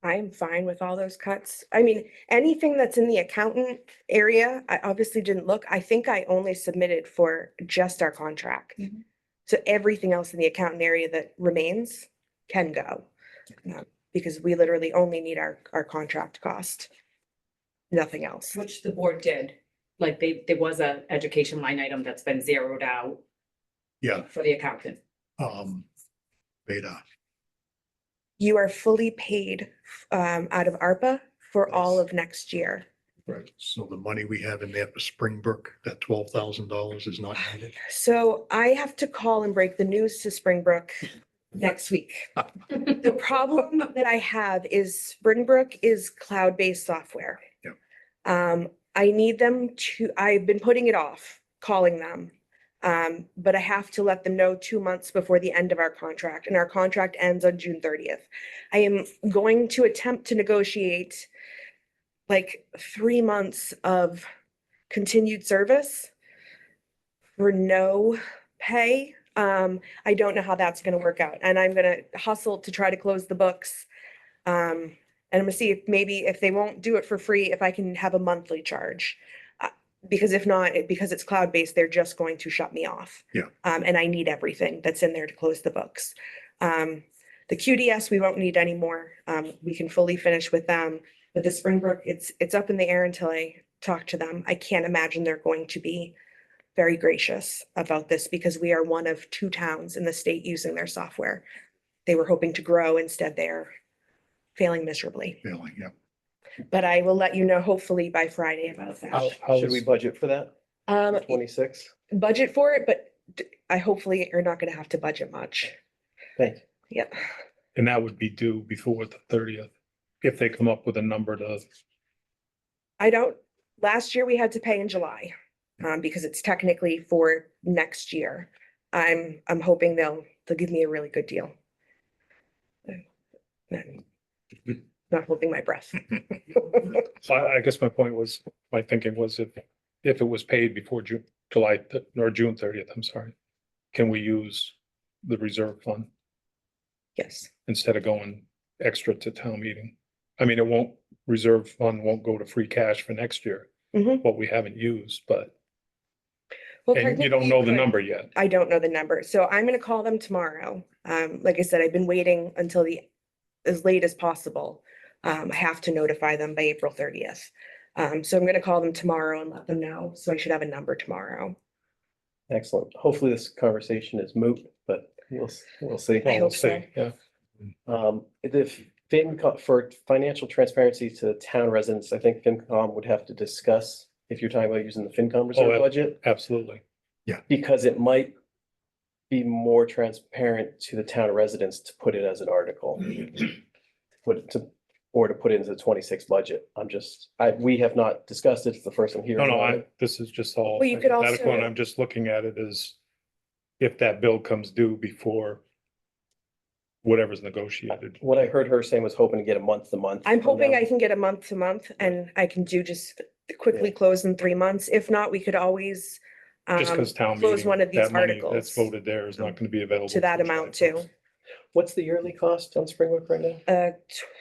I am fine with all those cuts. I mean, anything that's in the accountant area, I obviously didn't look. I think I only submitted for just our contract. Mhm. So everything else in the accountant area that remains can go. Because we literally only need our contract cost. Nothing else. Which the board did. Like there was a education line item that's been zeroed out Yeah, for the accountant. Beta. You are fully paid out of ARPA for all Nice. of next year. Right. So the money we have in there for Springbrook, that $12,000 is not needed. So I have to call and break the news to Springbrook next week. The problem that I have is Springbrook is cloud-based software. Yeah. I need them to, I've been putting it off, calling them. But I have to let them know 2 months before the end of our contract, and our contract ends on June 30th. I am going to attempt to negotiate like 3 months of continued service for no pay. I don't know how that's gonna work out, and I'm gonna hustle to try to close the books. And I'm gonna see if maybe if they won't do it for free, if I can have a monthly charge. Because if not, because it's cloud-based, they're just going to shut me off. Yeah. And I need everything that's in there to close the books. The QDS, we won't need anymore. We can fully finish with them. But the Springbrook, it's up in the air until I talk to them. I can't imagine they're going to be very gracious about this because we are one of 2 towns in the state using their software. They were hoping to grow, instead they're failing miserably. Failing, yeah. But I will let you know hopefully by Friday about How, that. Should we budget for that? 26? Budget for it, but I hopefully are not gonna have to budget much. Thank you. Yep. And that would be due before the 30th, if they come up with a number to, I don't, last year we had to pay in July, because it's technically for next year. I'm hoping they'll give me a really good deal. Not holding my breath. so I guess my point was, my thinking was if it was paid before July, or June 30th, I'm sorry, can we use the reserve fund Yes. instead of going extra to town meeting? I mean, reserve fund won't go to free cash for next year, Mhm. what we haven't used, but, Well, and you don't technically know the could. number yet. I don't know the number, so I'm gonna call them tomorrow. Like I said, I've been waiting until as late as possible. I have to notify them by April 30th. So I'm gonna call them tomorrow and let them know, so I should have a number tomorrow. Excellent. Hopefully this conversation is moot, but we'll see. I hope We'll so. see, yeah. If for financial transparency to town residents, I think FinCom would have to discuss if you're talking about using the FinCom reserve yeah. budget, Absolutely. because it might be more transparent to the town residents to put it as an article. Or to put it into the 26 budget. We have not discussed it. It's the first I'm hearing. No, about it. this is just all Well, you could hypothetical, and also- I'm just looking at it as if that bill comes due before whatever's negotiated. What I heard her saying was hoping to get a month to month. I'm from hoping them. I can get a month to month and I can do just quickly Yeah. close in 3 months. If not, we could always Just because town close meeting, one of these that money that's articles voted there is not going to be available. to that till July amount too. 1st. What's the yearly cost on Springwood right now?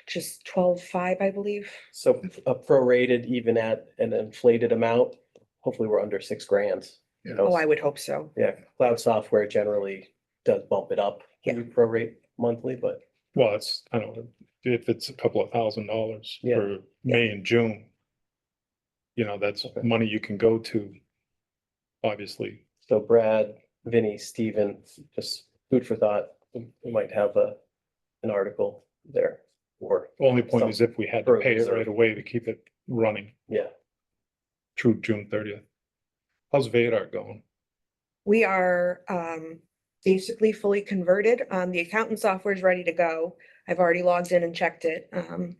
Just 12.5, I believe. So a prorated even at an inflated amount, hopefully we're under $6,000. You know, Oh, I would hope so. Yeah, cloud software generally does bump it up. when you prorate monthly, but Well, I don't know, if it's a couple of $1,000s Yeah. for May and June, that's Okay. money you can go to, obviously. so Brad, Vinny, Steven, just food for thought. We might have an article there or, Only point is if we had to For pay it reserve. right away to keep it running yeah. through June 30th. How's Vadar going? We are basically fully converted. The accountant software is ready to go. I've already logged in and checked it.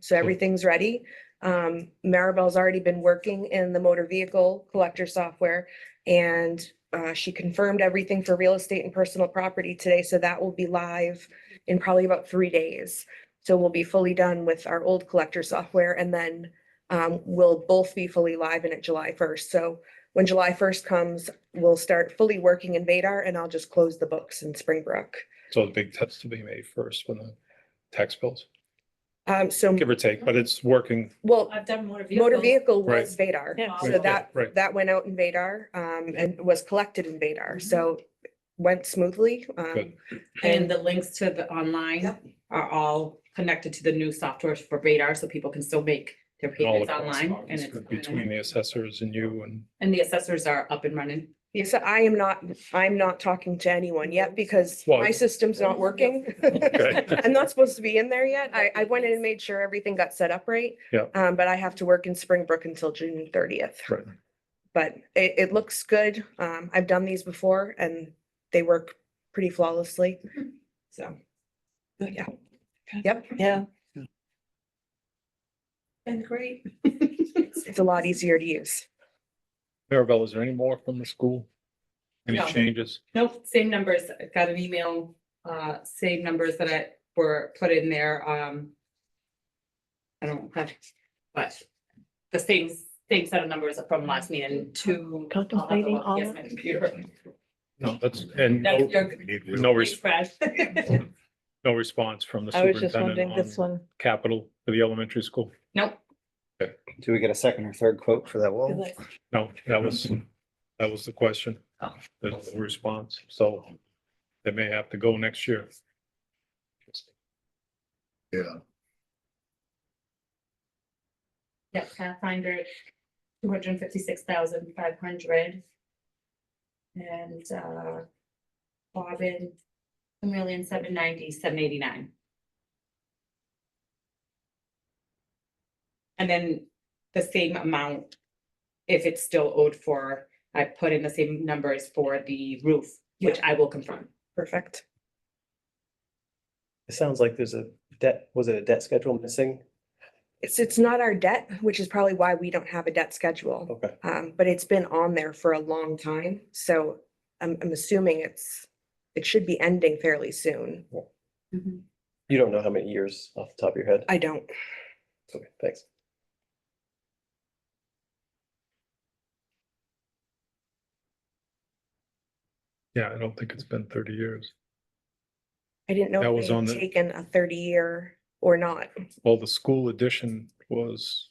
So everything's ready. Maribel's already been working in the motor vehicle collector software. And she confirmed everything for real estate and personal property today. So that will be live in probably about 3 days. So we'll be fully done with our old collector software, and then we'll both be fully live in it July 1st. So when July 1st comes, we'll start fully working in Vadar, and I'll just close the books in Springbrook. So the big test to be made first when the tax bills, So, give or take, but it's working. well, I've done motor vehicle. motor vehicle Right. was Vadar. Yeah. So Right, that, right. that went out in Vadar, and was collected in Vadar. So went smoothly. Good. And the links to the online Yep. are all connected to the new software for Vadar, so people can still make their And all the payments online. And correspondence it's, between the assessors and you and, the assessors are up and running. Yes, I'm not talking to anyone yet because Well- my system's not working. Okay. I'm not supposed to be in there yet. I went in and made sure everything got set up right. Yeah. But I have to work in Springbrook until June 30th. right. But it looks good. I've done these before and they work pretty flawlessly. So, yeah. Yep, Yeah, And great. it's a lot easier to use. Maribel, is there any more from the school? Any No. changes? Nope, same numbers. I got an email, same numbers that were put in there, I don't have, but the same set of numbers from last meeting to. Contemplating all Yes, of my computer. No, that's, and That's your. no, res- Crash. no response from the I was just superintendent wondering this on one. capital for the elementary school. Nope. Do we get a second or third quote for that wall? No, that was the question. Oh. There's no response, so they may have to go next year. Yeah, Yep, Pathfinder, 256,500. And Bobbin, 1,790,789. And then the same amount, if it's still owed for, I put in the same numbers for the roof, which I will confirm. Perfect. It sounds like there's a debt, was it a debt schedule missing? It's not our debt, which is probably why we don't have a debt schedule. Okay. But it's been on there for a long time, so I'm assuming it should be ending fairly soon. You don't know how many years off the top of your head? I don't. Okay, thanks. Yeah, I don't think it's been 30 years. I didn't know That if was they on had the- taken a 30-year or not. Well, the school edition was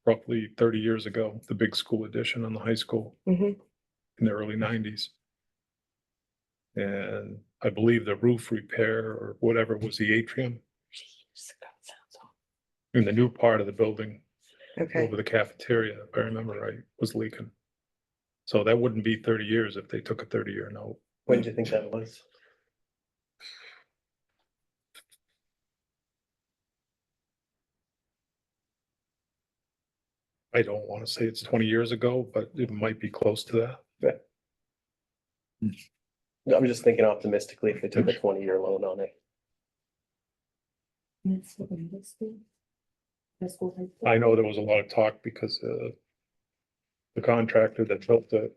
roughly 30 years ago, the big school edition on the high school Mhm. in the early 90s. And I believe the roof repair or whatever was the atrium in the new part of the building Okay, over the cafeteria, if I remember right, was leaking. So that wouldn't be 30 years if they took a 30-year note. When do you think that was? I don't want to say it's 20 years ago, but it might be close to that. No, I'm just thinking optimistically if they took a 20-year loan on it. I know there was a lot of talk because the contractor that built it,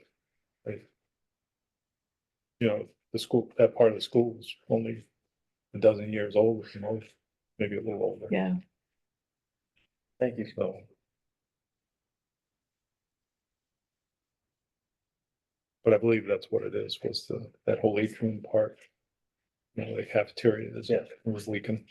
the school, that part of the school was only a dozen years old, maybe a little older. Yeah, Thank you. So. But I believe that's what it is, was that whole atrium part. The cafeteria is, Yeah. it was leaking.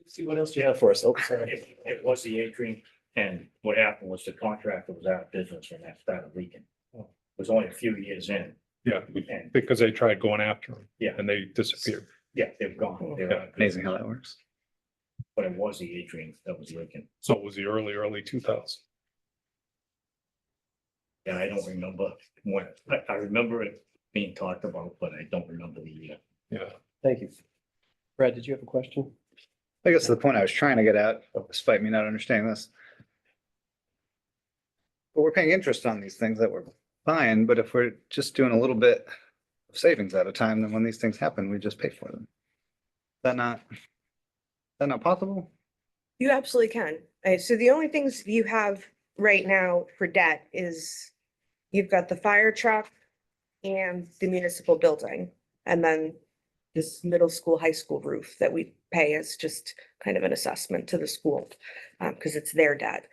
See, what else do you have for us? Oh, sorry. It was the atrium, and what happened was the contractor was out of business when that started leaking. It was only a few years in, Yeah, and because they tried going after them. Yeah. And they disappeared. yeah, they've gone. They're out of Amazing how business. that works. But it was the atrium that was leaking. So it was the early 2000s. And I don't remember when, I remember it being talked about, but I don't remember the year. Yeah. Thank you. Brad, did you have a question? I guess the point I was trying to get at, despite me not understanding this. But we're paying interest on these things that we're buying, but if we're just doing a little bit savings at a time, then when these things happen, we just pay for them. Is that not possible? You absolutely can. So the only things you have right now for debt is you've got the fire truck and the municipal building, and then this middle school, high school roof that we pay as just kind of an assessment to the school, because it's their debt.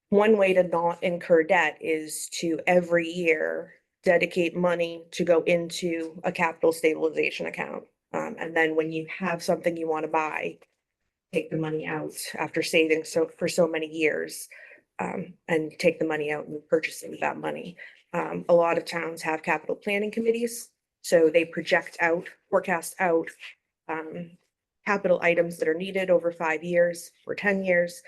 One way to not incur debt is to every year dedicate money to go into a capital stabilization account. And then when you have something you want to buy, take the money out after saving for so many years, and take the money out and purchase it with that money. A lot of towns have capital planning committees, so they forecast out capital items that are needed over 5 years or 10 years.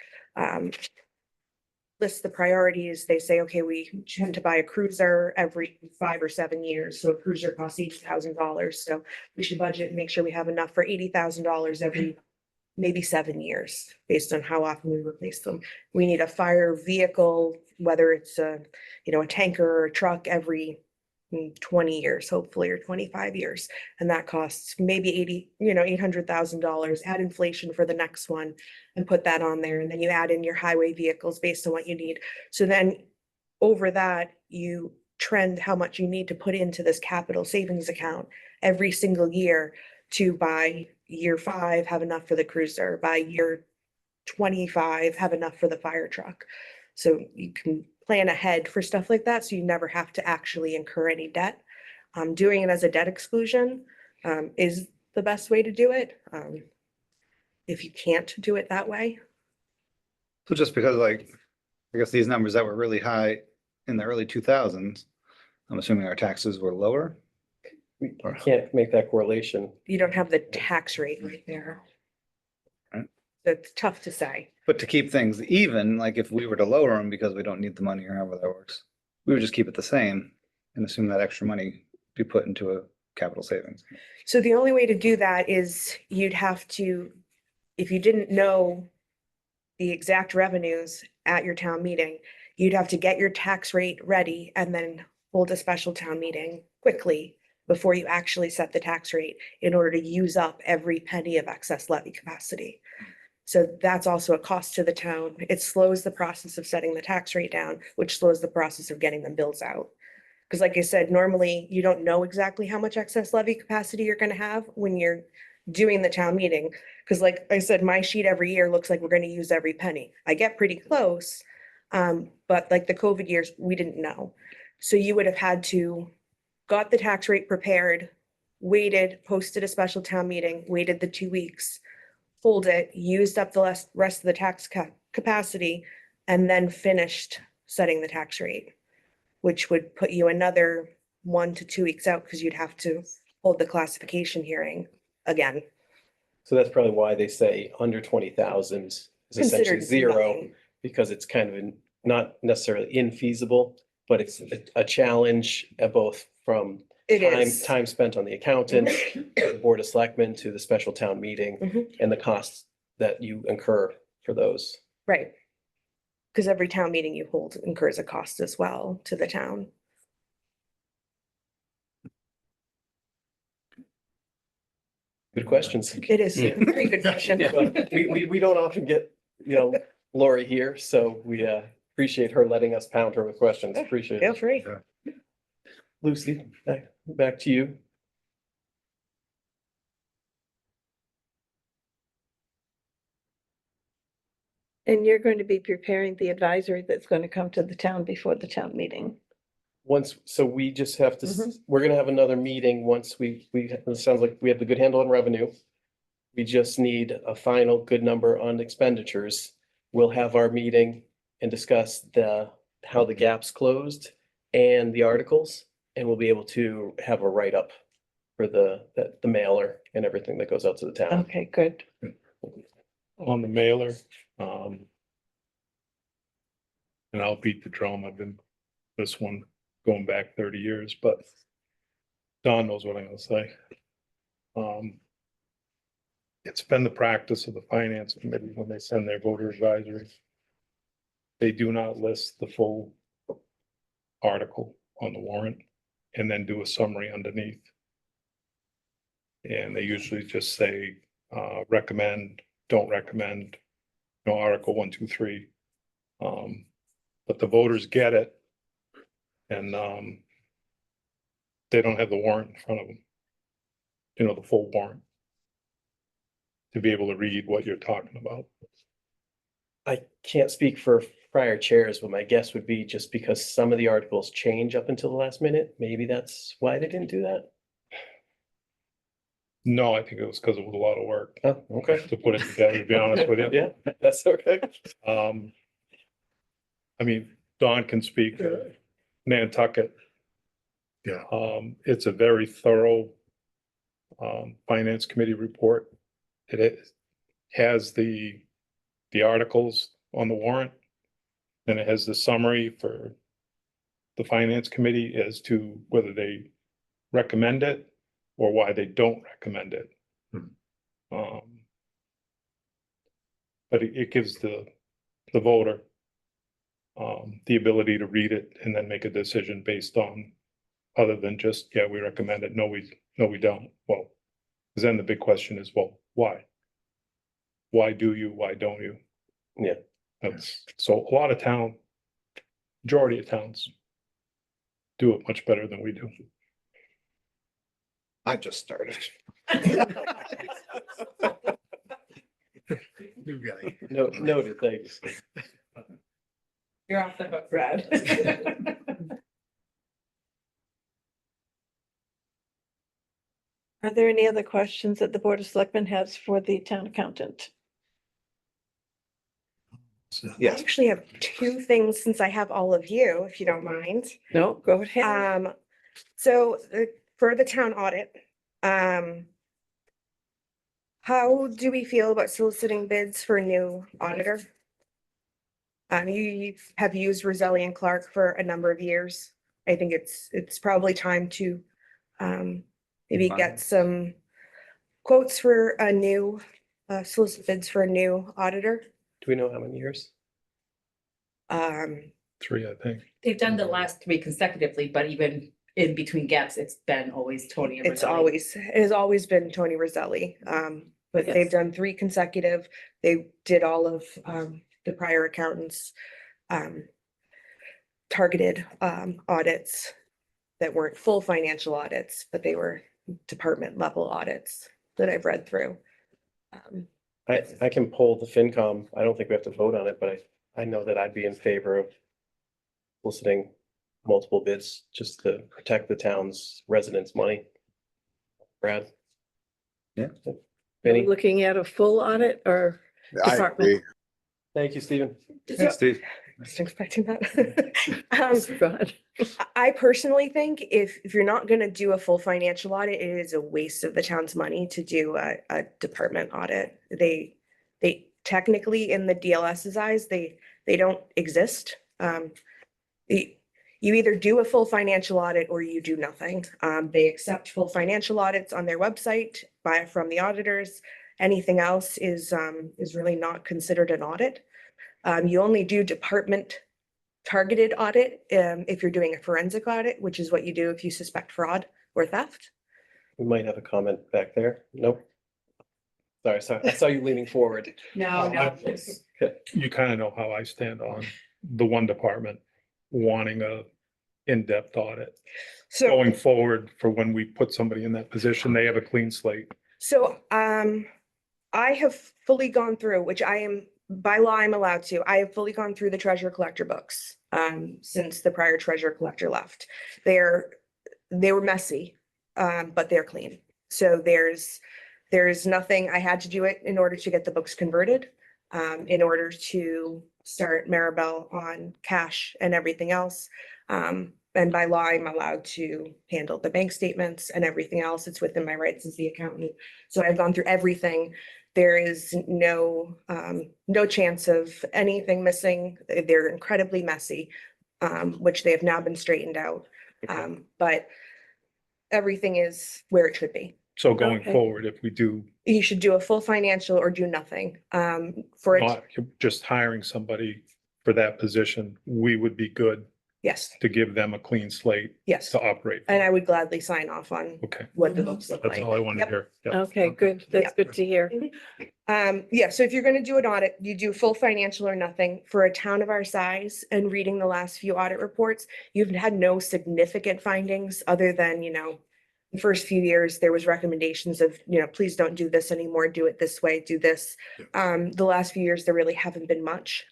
List the priorities. They say, okay, we tend to buy a cruiser every 5 or 7 years. So a cruiser costs $80,000. So we should budget and make sure we have enough for $80,000 every maybe 7 years, based on how often we replace them. We need a fire vehicle, whether it's a tanker or a truck, every 20 years, hopefully, or 25 years. And that costs maybe $800,000, add inflation for the next one and put that on there. And then you add in your highway vehicles based on what you need. So then over that, you trend how much you need to put into this capital savings account every single year to by year 5, have enough for the cruiser, by year 25, have enough for the fire truck. So you can plan ahead for stuff like that, so you never have to actually incur any debt. Doing it as a debt exclusion is the best way to do it. If you can't do it that way. So just because I guess these numbers that were really high in the early 2000s, I'm assuming our taxes were lower. We can't make that correlation. You don't have the tax rate right there. Right. That's tough to say. But to keep things even, like if we were to lower them because we don't need the money or however that works, we would just keep it the same and assume that extra money be put into a capital savings. So the only way to do that is you'd have to, if you didn't know the exact revenues at your town meeting, you'd have to get your tax rate ready and then hold a special town meeting quickly before you actually set the tax rate in order to use up every penny of excess levy capacity. So that's also a cost to the town. It slows the process of setting the tax rate down, which slows the process of getting the bills out. Because like I said, normally you don't know exactly how much excess levy capacity you're gonna have when you're doing the town meeting. Because like I said, my sheet every year looks like we're gonna use every penny. I get pretty close. But like the COVID years, we didn't know. So you would have had to got the tax rate prepared, waited, posted a special town meeting, waited the 2 weeks, hold it, used up the rest of the tax capacity, and then finished setting the tax rate, which would put you another 1 to 2 weeks out because you'd have to hold the classification hearing again. So that's probably why they say under 20,000 is essentially Considered zero, nothing. because it's kind of not necessarily infeasible, but it's a challenge both from It is. time spent on the accountant, the Board of Selectmen, to the special town meeting, Mhm. and the costs that you incur for those. Right. Because every town meeting you hold incurs a cost as well to the town. Good questions. It is a very good question. But we don't often get, Lori here, so we appreciate her letting us pound her with questions. Appreciate Feel it. free. Lucy, back to you. And you're going to be preparing the advisory that's going to come to the town before the town meeting. So we just have to, Mhm. we're gonna have another meeting once it sounds like we have the good handle on revenue. We just need a final good number on expenditures. We'll have our meeting and discuss how the gaps closed and the articles, and we'll be able to have a write-up for the mailer and everything that goes out to the town. Okay, good. On the mailer. And I'll beat the drum. I've been this one going back 30 years, but Don knows what I'm gonna say. It's been the practice of the finance committee when they send their voter advisory. They do not list the full article on the warrant. and then do a summary underneath. And they usually just say, recommend, don't recommend, Article 1, 2, 3. But the voters get it. And, they don't have the warrant in front of them. The full warrant. To be able to read what you're talking about. I can't speak for prior chairs, but my guess would be just because some of the articles change up until the last minute, maybe that's why they didn't do that. No, I think it was because it was a lot of work Oh, okay. to put it together, to be honest with you. Yeah, that's okay. I mean, Don can speak, Nantucket. Yeah. It's a very thorough finance committee report. Has the articles on the warrant. And it has the summary for the finance committee as to whether they recommend it or why they don't recommend it. But it gives the voter the ability to read it and then make a decision based on, other than just, yeah, we recommend it. No, we don't. Well, because then the big question is, well, why? Why do you? Why don't you? Yeah. So a lot of majority of towns do it much better than we do. I just started. New guy. No, noted, thanks. You're off the hook, Brad. Are there any other questions that the Board of Selectmen has for the town accountant? So, I Yes. actually have two things since I have all of you, if you don't mind. No, go ahead. So for the town audit, how do we feel about soliciting bids for a new auditor? You have used Roselli and Clark for a number of years. I think it's probably time to maybe get some quotes for a new solicit bids for a new auditor. Do we know how many years? 3, I think. They've done the last 3 consecutively, but even in between gaps, it's been always Tony. and It Roselli. has always been Tony Roselli. But they've Yes. done 3 consecutive. They did all of the prior accountants targeted audits that weren't full financial audits, but they were department level audits that I've read through. I can pull the FinCom. I don't think we have to vote on it, but I know that I'd be in favor of soliciting multiple bids just to protect the town's residents' money. Brad? Yeah. Are we Benny? looking at a full audit or department? Thank you, Stephen. Steve. Wasn't expecting that. God. I personally think if you're not gonna do a full financial audit, it is a waste of the town's money to do a department audit. They technically, in the DLS's eyes, they don't exist. You either do a full financial audit or you do nothing. They accept full financial audits on their website from the auditors. Anything else is really not considered an audit. You only do department targeted audit if you're doing a forensic audit, which is what you do if you suspect fraud or theft. We might have a comment back there. Nope. Sorry, I saw you leaning forward. No, no. You kind of know how I stand on the one department wanting a in-depth audit. So, Going forward for when we put somebody in that position, they have a clean slate. I have fully gone through, which I am, by law, I'm allowed to. I have fully gone through the treasurer collector books since the prior treasurer collector left. They were messy, but they're clean. So there's nothing, I had to do it in order to get the books converted, in order to start Maribel on cash and everything else. And by law, I'm allowed to handle the bank statements and everything else. It's within my rights as the accountant. So I've gone through everything. There is no chance of anything missing. They're incredibly messy, which they have now been straightened out. But everything is where it should be. So going Okay. forward, if we do You should do a full financial or do nothing. For it, not just hiring somebody for that position, we would be good Yes, to give them a clean slate yes. to operate. And I would gladly sign off on Okay, what the books look that's like. all I wanted to Yep. hear. Yep. Okay, good. That's Yep. good to hear. Yeah, so if you're gonna do an audit, you do full financial or nothing. For a town of our size and reading the last few audit reports, you've had no significant findings other than, the first few years, there was recommendations of, please don't do this anymore, do it this way, do this. The last few years, there really haven't been much.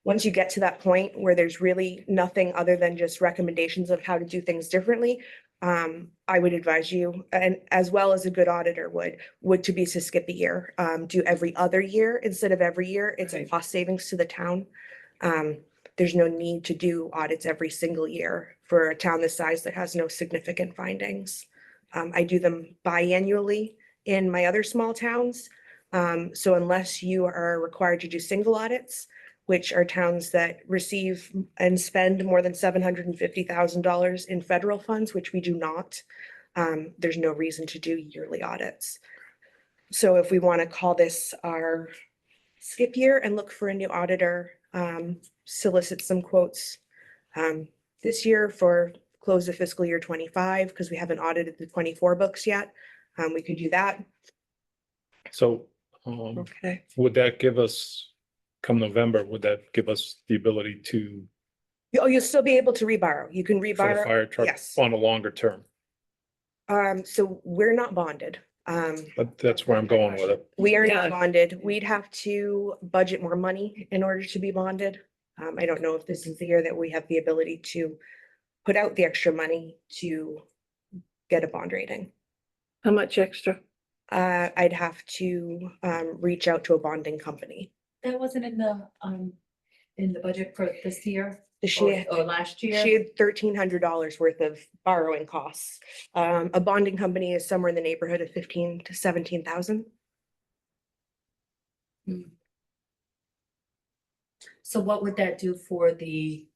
Once you get to that point where there's really nothing other than just recommendations of how to do things differently, I would advise you, and as well as a good auditor would to be to skip a year, do every other year instead of every year. It's a Right. cost savings to the town. There's no need to do audits every single year for a town this size that has no significant findings. I do them biannually in my other small towns. So unless you are required to do single audits, which are towns that receive and spend more than $750,000 in federal funds, which we do not, there's no reason to do yearly audits. So if we want to call this our skip year and look for a new auditor, solicit some quotes this year for close of fiscal year 25, because we haven't audited the 24 books yet. We could do that. So, Okay. would that give us, come November, would that give us the ability to, Oh, you'll still be able to reborrow. You can for the reborrow. fire truck Yes. on a longer term? So we're not bonded. But that's where I'm going with it. We are Yeah. not bonded. We'd have to budget more money in order to be bonded. I don't know if this is the year that we have the ability to put out the extra money to get a bond rating. How much extra? I'd have to reach out to a bonding company. That wasn't in the budget for this year She or last year? She had $1,300 worth of borrowing costs. A bonding company is somewhere in the neighborhood of 15 to 17,000. So what would that do for the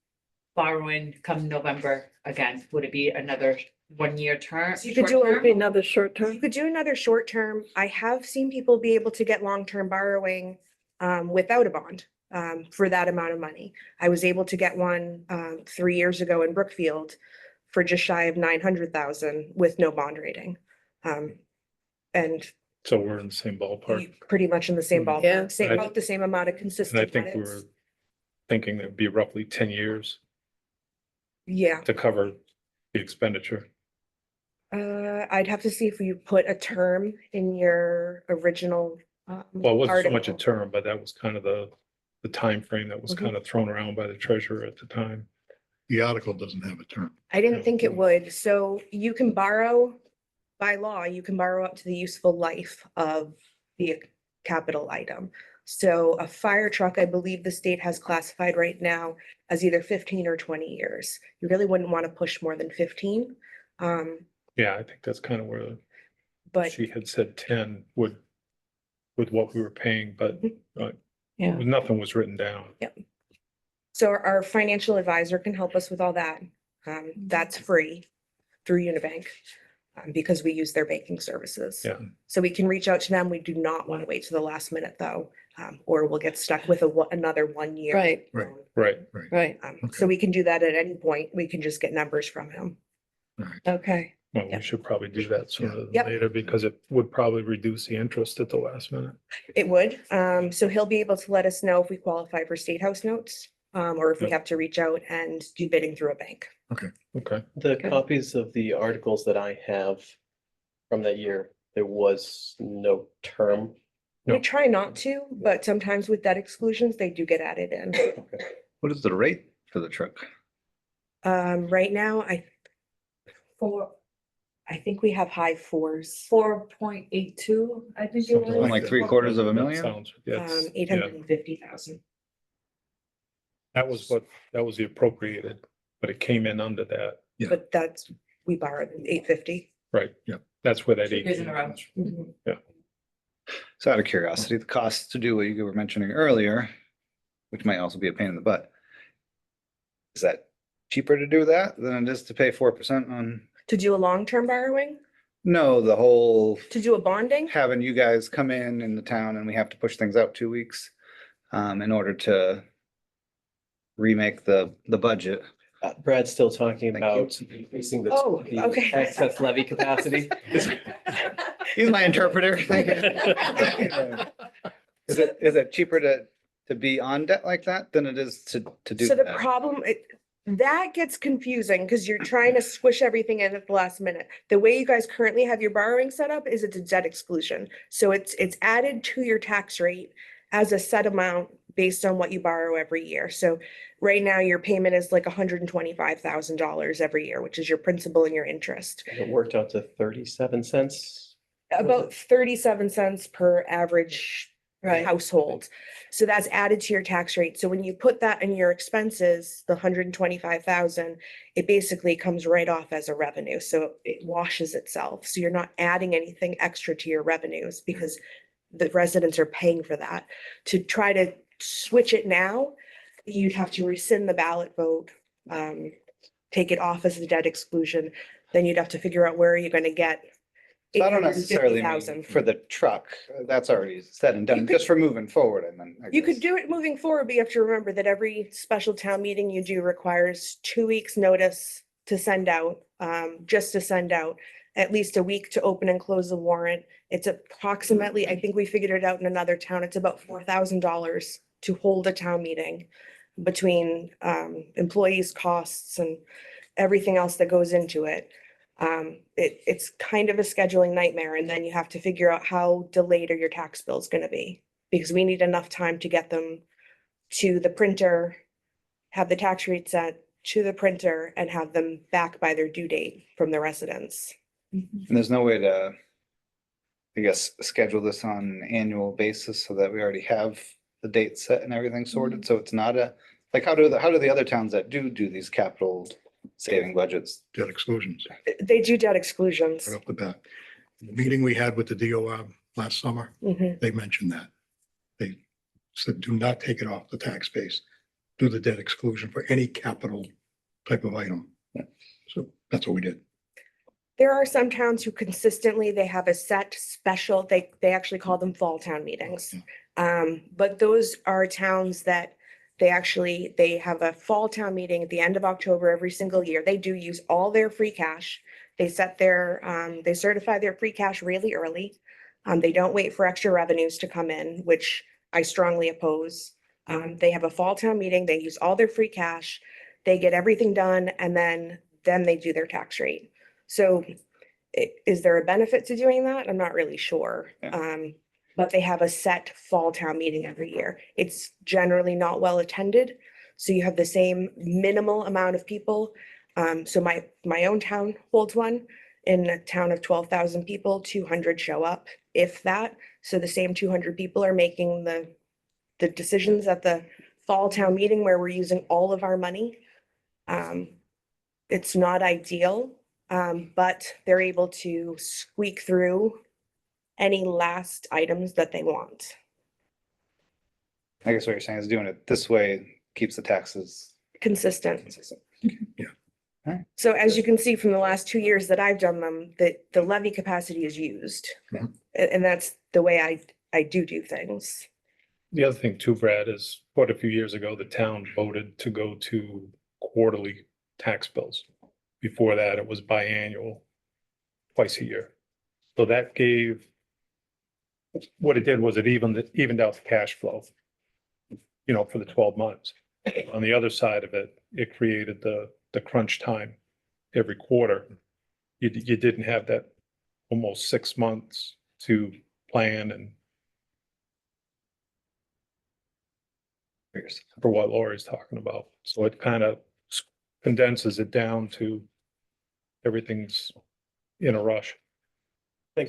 borrowing come November again? Would it be another 1-year term? So you could do short a- term? Be another short You term? could do another short term. I have seen people be able to get long-term borrowing without a bond for that amount of money. I was able to get one 3 years ago in Brookfield for just shy of 900,000 with no bond rating. And So we're in the same ballpark. pretty much in the same Mm. Yeah. ballpark, same, I- about the same amount of And I consistent think audits. we're thinking it'd be roughly 10 years Yeah, to cover the expenditure. I'd have to see if you put a term in your original. Well, it wasn't so much a article. term, but that was kind of the timeframe that was Mhm. kind of thrown around by the treasurer at the time. The article doesn't have a term. I didn't think it would. So you can borrow, by law, you can borrow up to the useful life of the capital item. So a fire truck, I believe the state has classified right now as either 15 or 20 years. You really wouldn't want to push more than 15. Yeah, I think that's kind of where But she had said 10 with what we were paying, but Yeah. nothing was written down. so our financial advisor can help us with all that. That's free through Unibank because we use their banking services. Yeah. So we can reach out to them. We do not want to wait to the last minute though, or we'll get stuck with another 1 year. Right, Right. right. So we can do that at any point. We can just get numbers from him. Okay. Well, we Yep. should probably do that sooner than Yep. later because it would probably reduce the interest at the last minute. It would. So he'll be able to let us know if we qualify for State House notes, or if we Yep. have to reach out and do bidding through a bank. Okay. The Okay. copies of the articles that I have from that year, there was no term. We No. try not to, but sometimes with debt exclusions, they do get added in. What is the rate for the truck? Right now, I think we have high fours, 4.82, I think it Something was. Like that. 3/4 That million? Sounds, yes, yeah, 850,000. that was the appropriated, but it came in under that, Yeah. But we borrowed 850. right? Yeah. That's where that 2 years in a 18 row. comes. So out of curiosity, the cost to do what you were mentioning earlier, which might also be a pain in the butt. Is that cheaper to do that than it is to pay 4% on? To do a long-term borrowing, No, the whole to do a bonding, having you guys come in the town and we have to push things out 2 weeks in order to remake the budget. Brad's still talking about increasing the Oh, the okay. excess levy capacity. He's my interpreter. Is it cheaper to be on debt like that than it is to do So the that? problem, that gets confusing because you're trying to squish everything in at the last minute. The way you guys currently have your borrowing set up is it's a debt exclusion. So it's added to your tax rate as a set amount based on what you borrow every year. So right now your payment is like $125,000 every year, which is your principal and your interest. It worked out to 37 cents. About 37 cents per average Right. household. So that's added to your tax rate. So when you put that in your expenses, the 125,000, it basically comes right off as a revenue. So it washes itself. So you're not adding anything extra to your revenues because the residents are paying for that. To try to switch it now, you'd have to rescind the ballot vote, take it off as a debt exclusion. Then you'd have to figure out where you're going to get So I don't necessarily mean 850,000. for the truck, that's already said and done, could- just for moving forward, I mean. You could do it moving forward, but you have to remember that every special town meeting you do requires 2 weeks' notice to send out, just to send out, at least a week to open and close the warrant. It's approximately, I think we figured it out in another town, it's about $4,000 to hold a town meeting between employees' costs and everything else that goes into it. It's kind of a scheduling nightmare, and then you have to figure out how delayed are your tax bills gonna be. Because we need enough time to get them to the printer, have the tax rate set to the printer, and have them back by their due date from the residents. And there's no way to, I guess, schedule this on an annual basis so that we already have the date set and everything sorted, so it's not like, how do the other towns that do these capital saving budgets? Debt exclusions, They do debt exclusions. right off the bat. The meeting we had with the DOR last summer, Mhm. they mentioned that. They said, do not take it off the tax base. Do the debt exclusion for any capital type of item. So that's what we did. There are some towns who consistently, they have a set special, they actually call them fall town meetings. But those are towns that they have a fall town meeting at the end of October every single year. They do use all their free cash. They they certify their free cash really early. They don't wait for extra revenues to come in, which I strongly oppose. They have a fall town meeting, they use all their free cash, they get everything done, and then they do their tax rate. So is there a benefit to doing that? I'm not really sure. But they have a set fall town meeting every year. It's generally not well attended. So you have the same minimal amount of people. So my own town holds one. In a town of 12,000 people, 200 show up, if that. So the same 200 people are making the decisions at the fall town meeting where we're using all of our money. It's not ideal, but they're able to squeak through any last items that they want. I guess what you're saying is doing it this way keeps the taxes Consistent. consistent. So as you can see from the last 2 years that I've done them, the levy capacity is used. Mhm. And that's the way I do things. The other thing too, Brad, is quite a few years ago, the town voted to go to quarterly tax bills. Before that, it was biannual, twice a year. So that gave, what it did was it evened out the cash flow, for the 12 months. On the other side of it, it created the crunch time every quarter. You didn't have that almost 6 months to plan and for what Lori's talking about. So it kind of condenses it down to everything's in a rush. I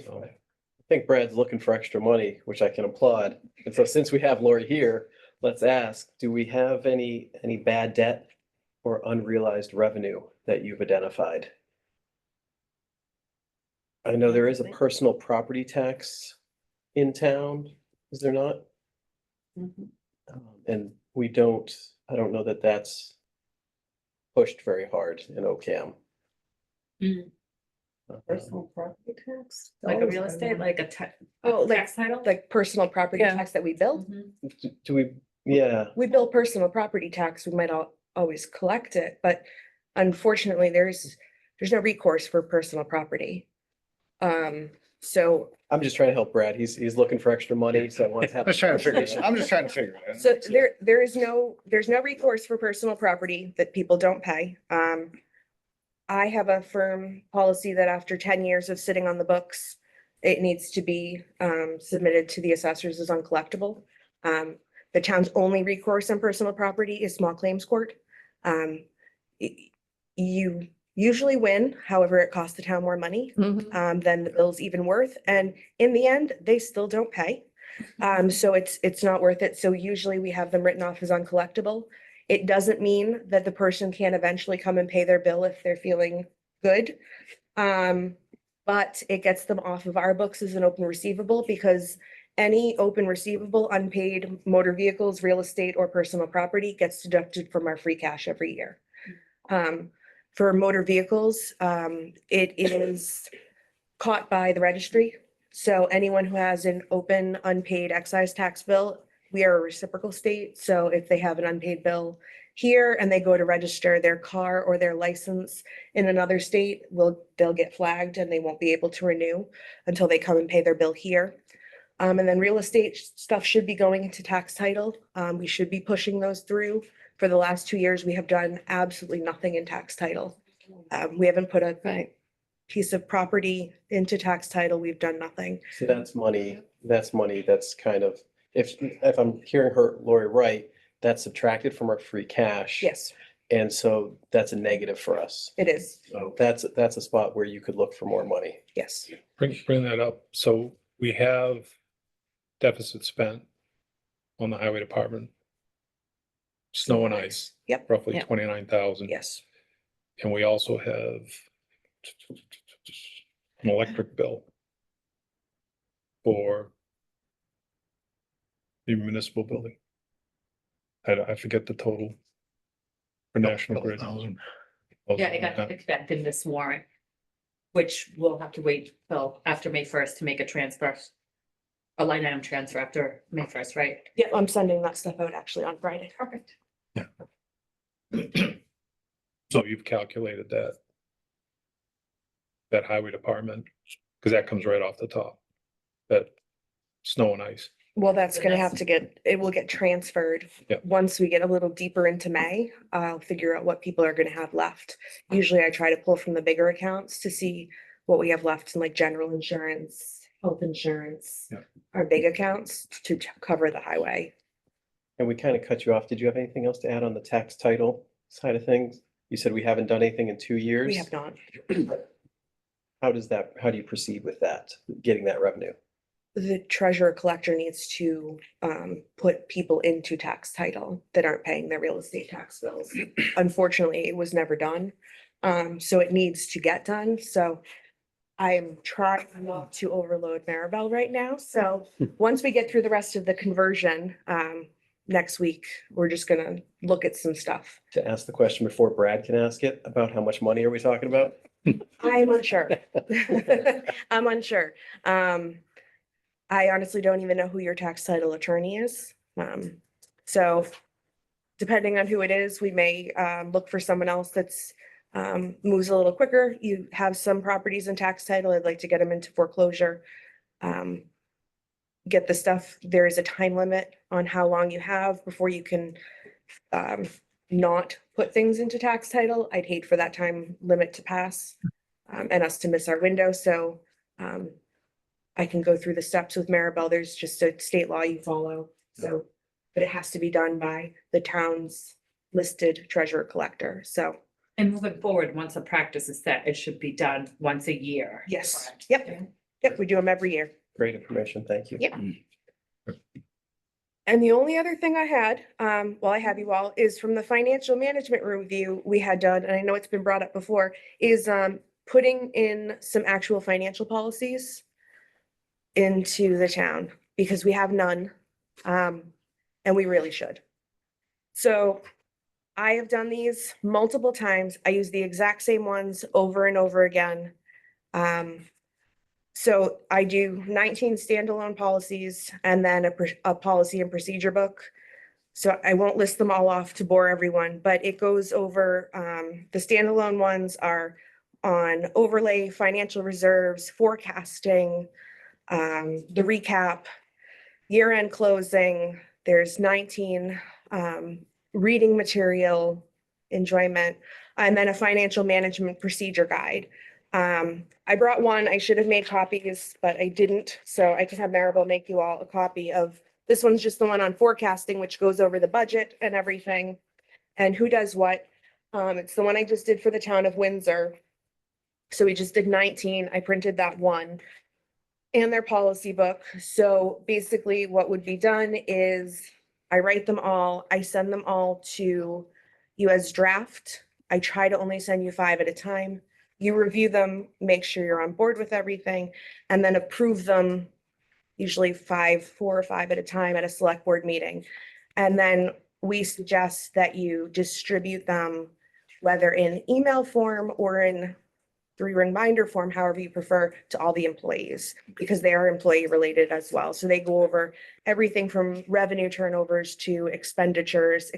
think Brad's looking for extra money, which I can applaud. And so since we have Lori here, let's ask, do we have any bad debt or unrealized revenue that you've identified? I know there is a personal property tax in town, is there not? And I don't know that that's pushed very hard in OCAM. Personal property tax. Like a real estate, like a Oh, like, tax title? like personal property Yeah. tax that we bill? Mhm. Do we, yeah, We bill personal property tax. We might all, always collect it, but unfortunately, there's no recourse for personal property. So, I'm just trying to help Brad. He's looking for extra money, so I want to have. I'm just trying to figure it, I'm just trying to figure it out. so there's no recourse for personal property that people don't pay. I have a firm policy that after 10 years of sitting on the books, it needs to be submitted to the assessors as uncollectible. The town's only recourse on personal property is small claims court. You usually win, however, it costs the town more money than the bill's even worth. And in the end, they still don't pay. So it's not worth it. So usually we have them written off as uncollectible. It doesn't mean that the person can't eventually come and pay their bill if they're feeling good. But it gets them off of our books as an open receivable because any open receivable, unpaid motor vehicles, real estate, or personal property gets deducted from our free cash every year. For motor vehicles, it is caught by the registry. So anyone who has an open unpaid excise tax bill, we are a reciprocal state. So if they have an unpaid bill here and they go to register their car or their license in another state, they'll get flagged and they won't be able to renew until they come and pay their bill here. And then real estate stuff should be going into tax title. We should be pushing those through. For the last 2 years, we have done absolutely nothing in tax title. We haven't put a piece of property into tax title. We've done nothing. So that's money that's kind of, if I'm hearing Lori right, that's subtracted from our free cash. Yes, And so that's a negative for us. it is. So that's a spot where you could look for more money. Yes. Bring that up. So we have deficit spent on the highway department. Snow and ice. Yep. Roughly Yep. 29,000. Yes. And we also have an electric bill for the municipal building. I forget the total for National Grid. 1,000. Yeah, I got expected in this warrant, which we'll have to wait till after May 1st to make a transfer. A line item transfer after May 1st, right? Yeah, I'm sending that stuff out actually on Friday. Perfect. So you've calculated that. That highway department, because that comes right off the top. That snow and ice. Well, that's So gonna that's- have to it will get transferred. Yep. Once we get a little deeper into May, I'll figure out what people are gonna have left. Usually I try to pull from the bigger accounts to see what we have left in like general insurance, health insurance. Yep. Our big accounts to cover the highway. And we kind of cut you off. Did you have anything else to add on the tax title side of things? You said we haven't done anything in 2 years. We have not. How do you proceed with that, getting that revenue? The treasurer collector needs to put people into tax title that aren't paying their real estate tax bills. Unfortunately, it was never done. So it needs to get done. So I am trying not to overload Maribel right now. So once we get through the rest of the conversion, next week, we're just gonna look at some stuff. To ask the question before Brad can ask it, about how much money are we talking about? I'm unsure. I'm unsure. I honestly don't even know who your tax title attorney is. So depending on who it is, we may look for someone else that's moves a little quicker. You have some properties in tax title. I'd like to get them into foreclosure. Get the stuff. There is a time limit on how long you have before you can not put things into tax title. I'd hate for that time limit to pass and us to miss our window. So I can go through the steps with Maribel. There's just a state law you follow. So, but it has to be done by the town's listed treasurer collector. So, And moving forward, once a practice is set, it should be done once a year. yes, correct? yep, we do them every year. Great information, thank you. Yep. And the only other thing I had, while I have you all, is from the financial management review we had done, and I know it's been brought up before, is putting in some actual financial policies into the town, because we have none, and we really should. So I have done these multiple times. I use the exact same ones over and over again. So I do 19 standalone policies and then a policy and procedure book. So I won't list them all off to bore everyone, but it goes over, the standalone ones are on overlay, financial reserves, forecasting, the recap, year-end closing, there's 19, reading material, enjoyment, and then a financial management procedure guide. I brought one, I should have made copies, but I didn't, so I can have Maribel make you all a copy of, this one's just the one on forecasting, which goes over the budget and everything, and who does what. It's the one I just did for the town of Windsor. So we just did 19, I printed that one and their policy book. So basically what would be done is I write them all, I send them all to you as draft. I try to only send you 5 at a time. You review them, make sure you're on board with everything, and then approve them, usually 4 or 5 at a time at a select board meeting. And then we suggest that you distribute them, whether in email form or in 3-ring binder form, however you prefer, to all the employees, because they are employee related as well. So they go over everything from revenue turnovers to expenditures,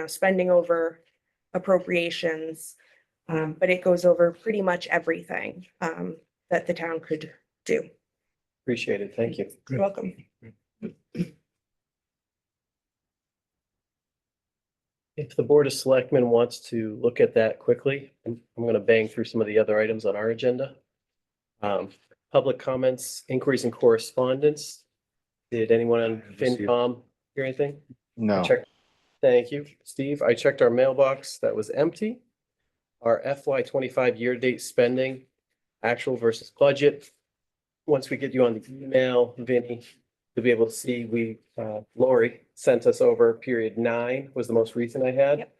spending over appropriations. But it goes over pretty much everything that the town could do. Appreciate it. Thank you. You're welcome. If the Board of Selectmen wants to look at that quickly, I'm going to bang through some of the other items on our agenda. Public comments, inquiries and correspondence. Did anyone on FinCom hear anything? No. Thank you, Steve. I checked our mailbox. That was empty. Our FY25 year-to-date spending, actual versus budget. Once we get you on the email, Vinny, you'll be able to see Lori sent us over period 9 was the most recent I had. Yep.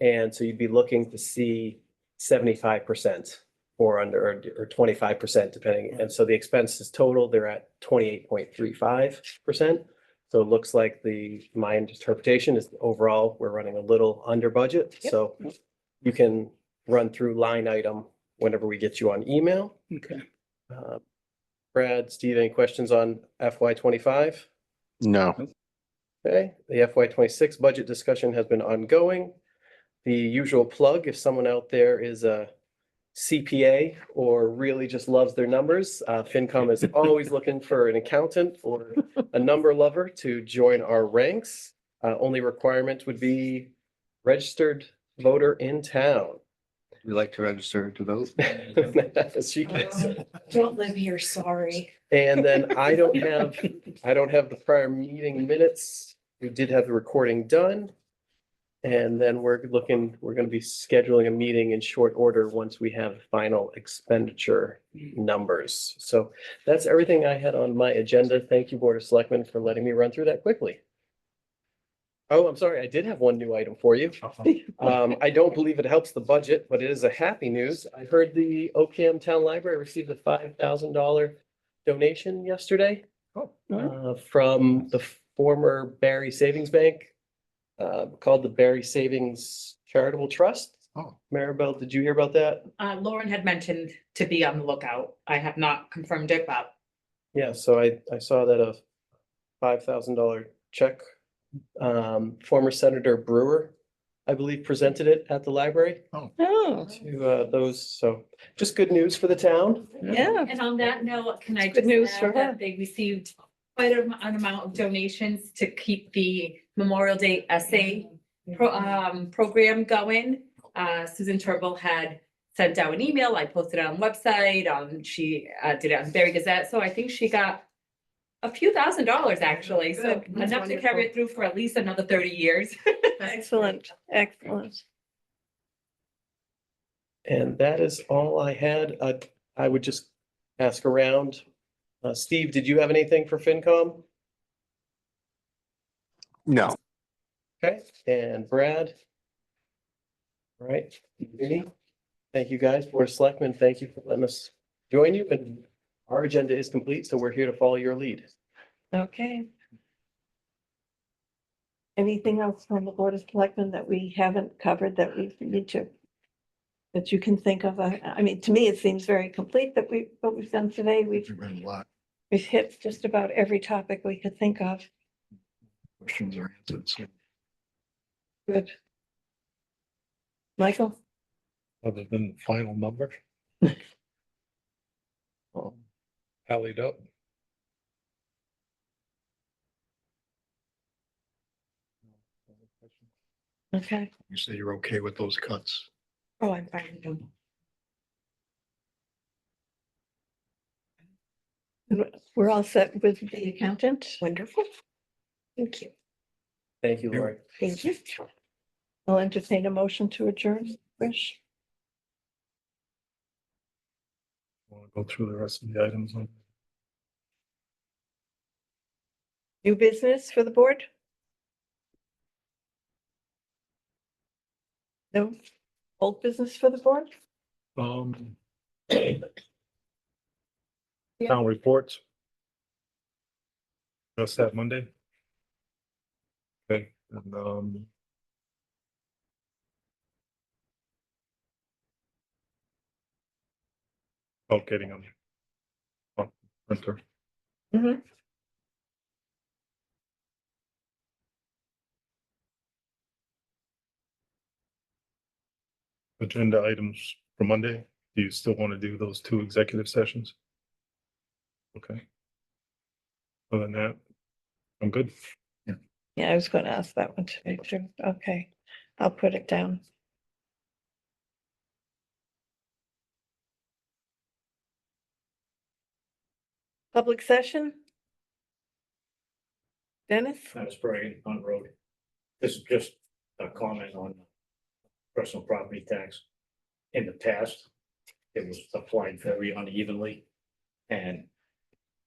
And so you'd be looking to see 75% or under, or 25% depending. And so the expenses total, they're at 28.35%. So it looks like my interpretation is overall, we're running a little under budget. Yep. So you can run through line item whenever we get you on email. Okay. Brad, Steve, any questions on FY25? No. Okay, the FY26 budget discussion has been ongoing. The usual plug, if someone out there is a CPA or really just loves their numbers, FinCom is always looking for an accountant or a number lover to join our ranks. Only requirement would be registered voter in town. We like to register to vote. She gets it. Don't live here, sorry. And then I don't have the prior meeting minutes. We did have the recording done. And then we're gonna be scheduling a meeting in short order once we have final expenditure numbers. So that's everything I had on my agenda. Thank you, Board of Selectmen, for letting me run through that quickly. Oh, I'm sorry, I did have one new item for you. I don't believe it helps the budget, but it is a happy news. I heard the Ocam Town Library received a $5,000 donation yesterday. From the former Barry Savings Bank, called the Barry Savings Charitable Trust. Oh. Maribel, did you hear about that? Lauren had mentioned to be on the lookout. I have not confirmed it, but Yeah, so I saw that a $5,000 check. Former Senator Brewer, I believe, presented it at the library Oh, to those. So just good news for the town. yeah. and on that note, can I Good just news add for her. that they received quite an amount of donations to keep the Memorial Day essay program going. Susan Turble had sent out an email. I posted it on the website. She did it on the Berry Gazette. So I think she got a few $1,000s actually. So Good. That's enough to carry it through for at least another 30 years. Excellent, excellent. And that is all I had. I would just ask around. Steve, did you have anything for FinCom? No. Okay, and Brad? All right, Vinny? Thank you, guys. Board of Selectmen, thank you for letting us join you. And our agenda is complete, so we're here to follow your lead. Okay. Anything else from the Board of Selectmen that we haven't covered that we need to, that you can think of? I mean, to me, it seems very complete that what we've done today. We've read a lot, We've hit just about every topic we could think of. questions are answered, so Good. Michael? Other than the final number. Tallied up. Okay. You say you're okay with those cuts? Oh, I'm fine with them. We're all set with the accountant. Wonderful. Thank you. Thank you, Lori. Thank you. I'll entertain a motion to adjourn, Wish. Want to go through the rest of the items on? New business for the board? No? Old business for the board? Um. Yeah. Town reports. Just that Monday. Okay, and about getting them. On printer. Mhm. Agenda items for Monday. Do you still want to do those 2 executive sessions? Okay. Other than that, I'm good. Yeah, I was going to ask that one to make sure. Okay, I'll put it down. Public session? Dennis? I was praying on the road. This is just a comment on personal property tax. In the past, it was applied very unevenly. And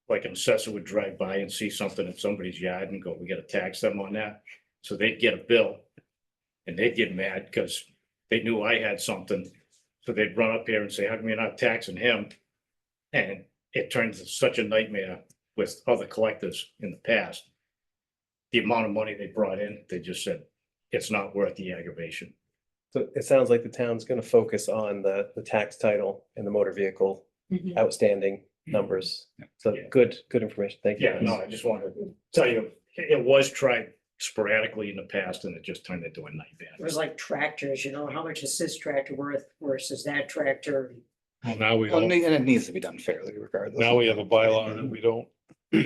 like an assessor would drive by and see something in somebody's yard and go, we gotta tax them on that. So they'd get a bill and they'd get mad because they knew I had something. So they'd run up here and say, how come you're not taxing him? And it turned into such a nightmare with other collectors in the past. The amount of money they brought in, they just said, it's not worth the aggravation. So it sounds like the town's gonna focus on the tax title and the motor vehicle outstanding numbers. So Yeah. good information. Thank you. Yeah, no, I just wanted to tell you, it was tried sporadically in the past and it just turned into a nightmare. It was like tractors, how much is this tractor worth versus that tractor? Well, now we Well, and don't, it needs to be done fairly regardless. now we have a bylaw that we don't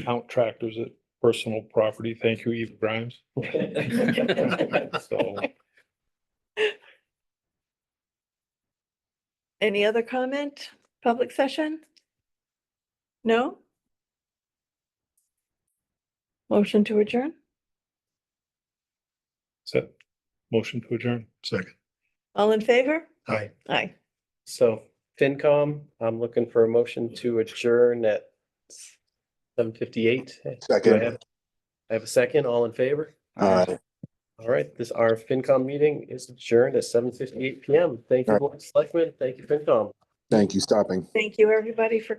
count tractors at personal property. Thank you, Eva Grimes. So Any other comment? Public session? No? Motion to adjourn? set, motion to adjourn. Second. All in favor? Aye. Aye. So FinCom, I'm looking for a motion to adjourn at 7:58. Second. I have a second. All in favor? All right, our FinCom meeting is adjourned at 7:58 PM. Thank you, Board of Selectmen. Thank you, FinCom. Thank you, stopping. Thank you, everybody, for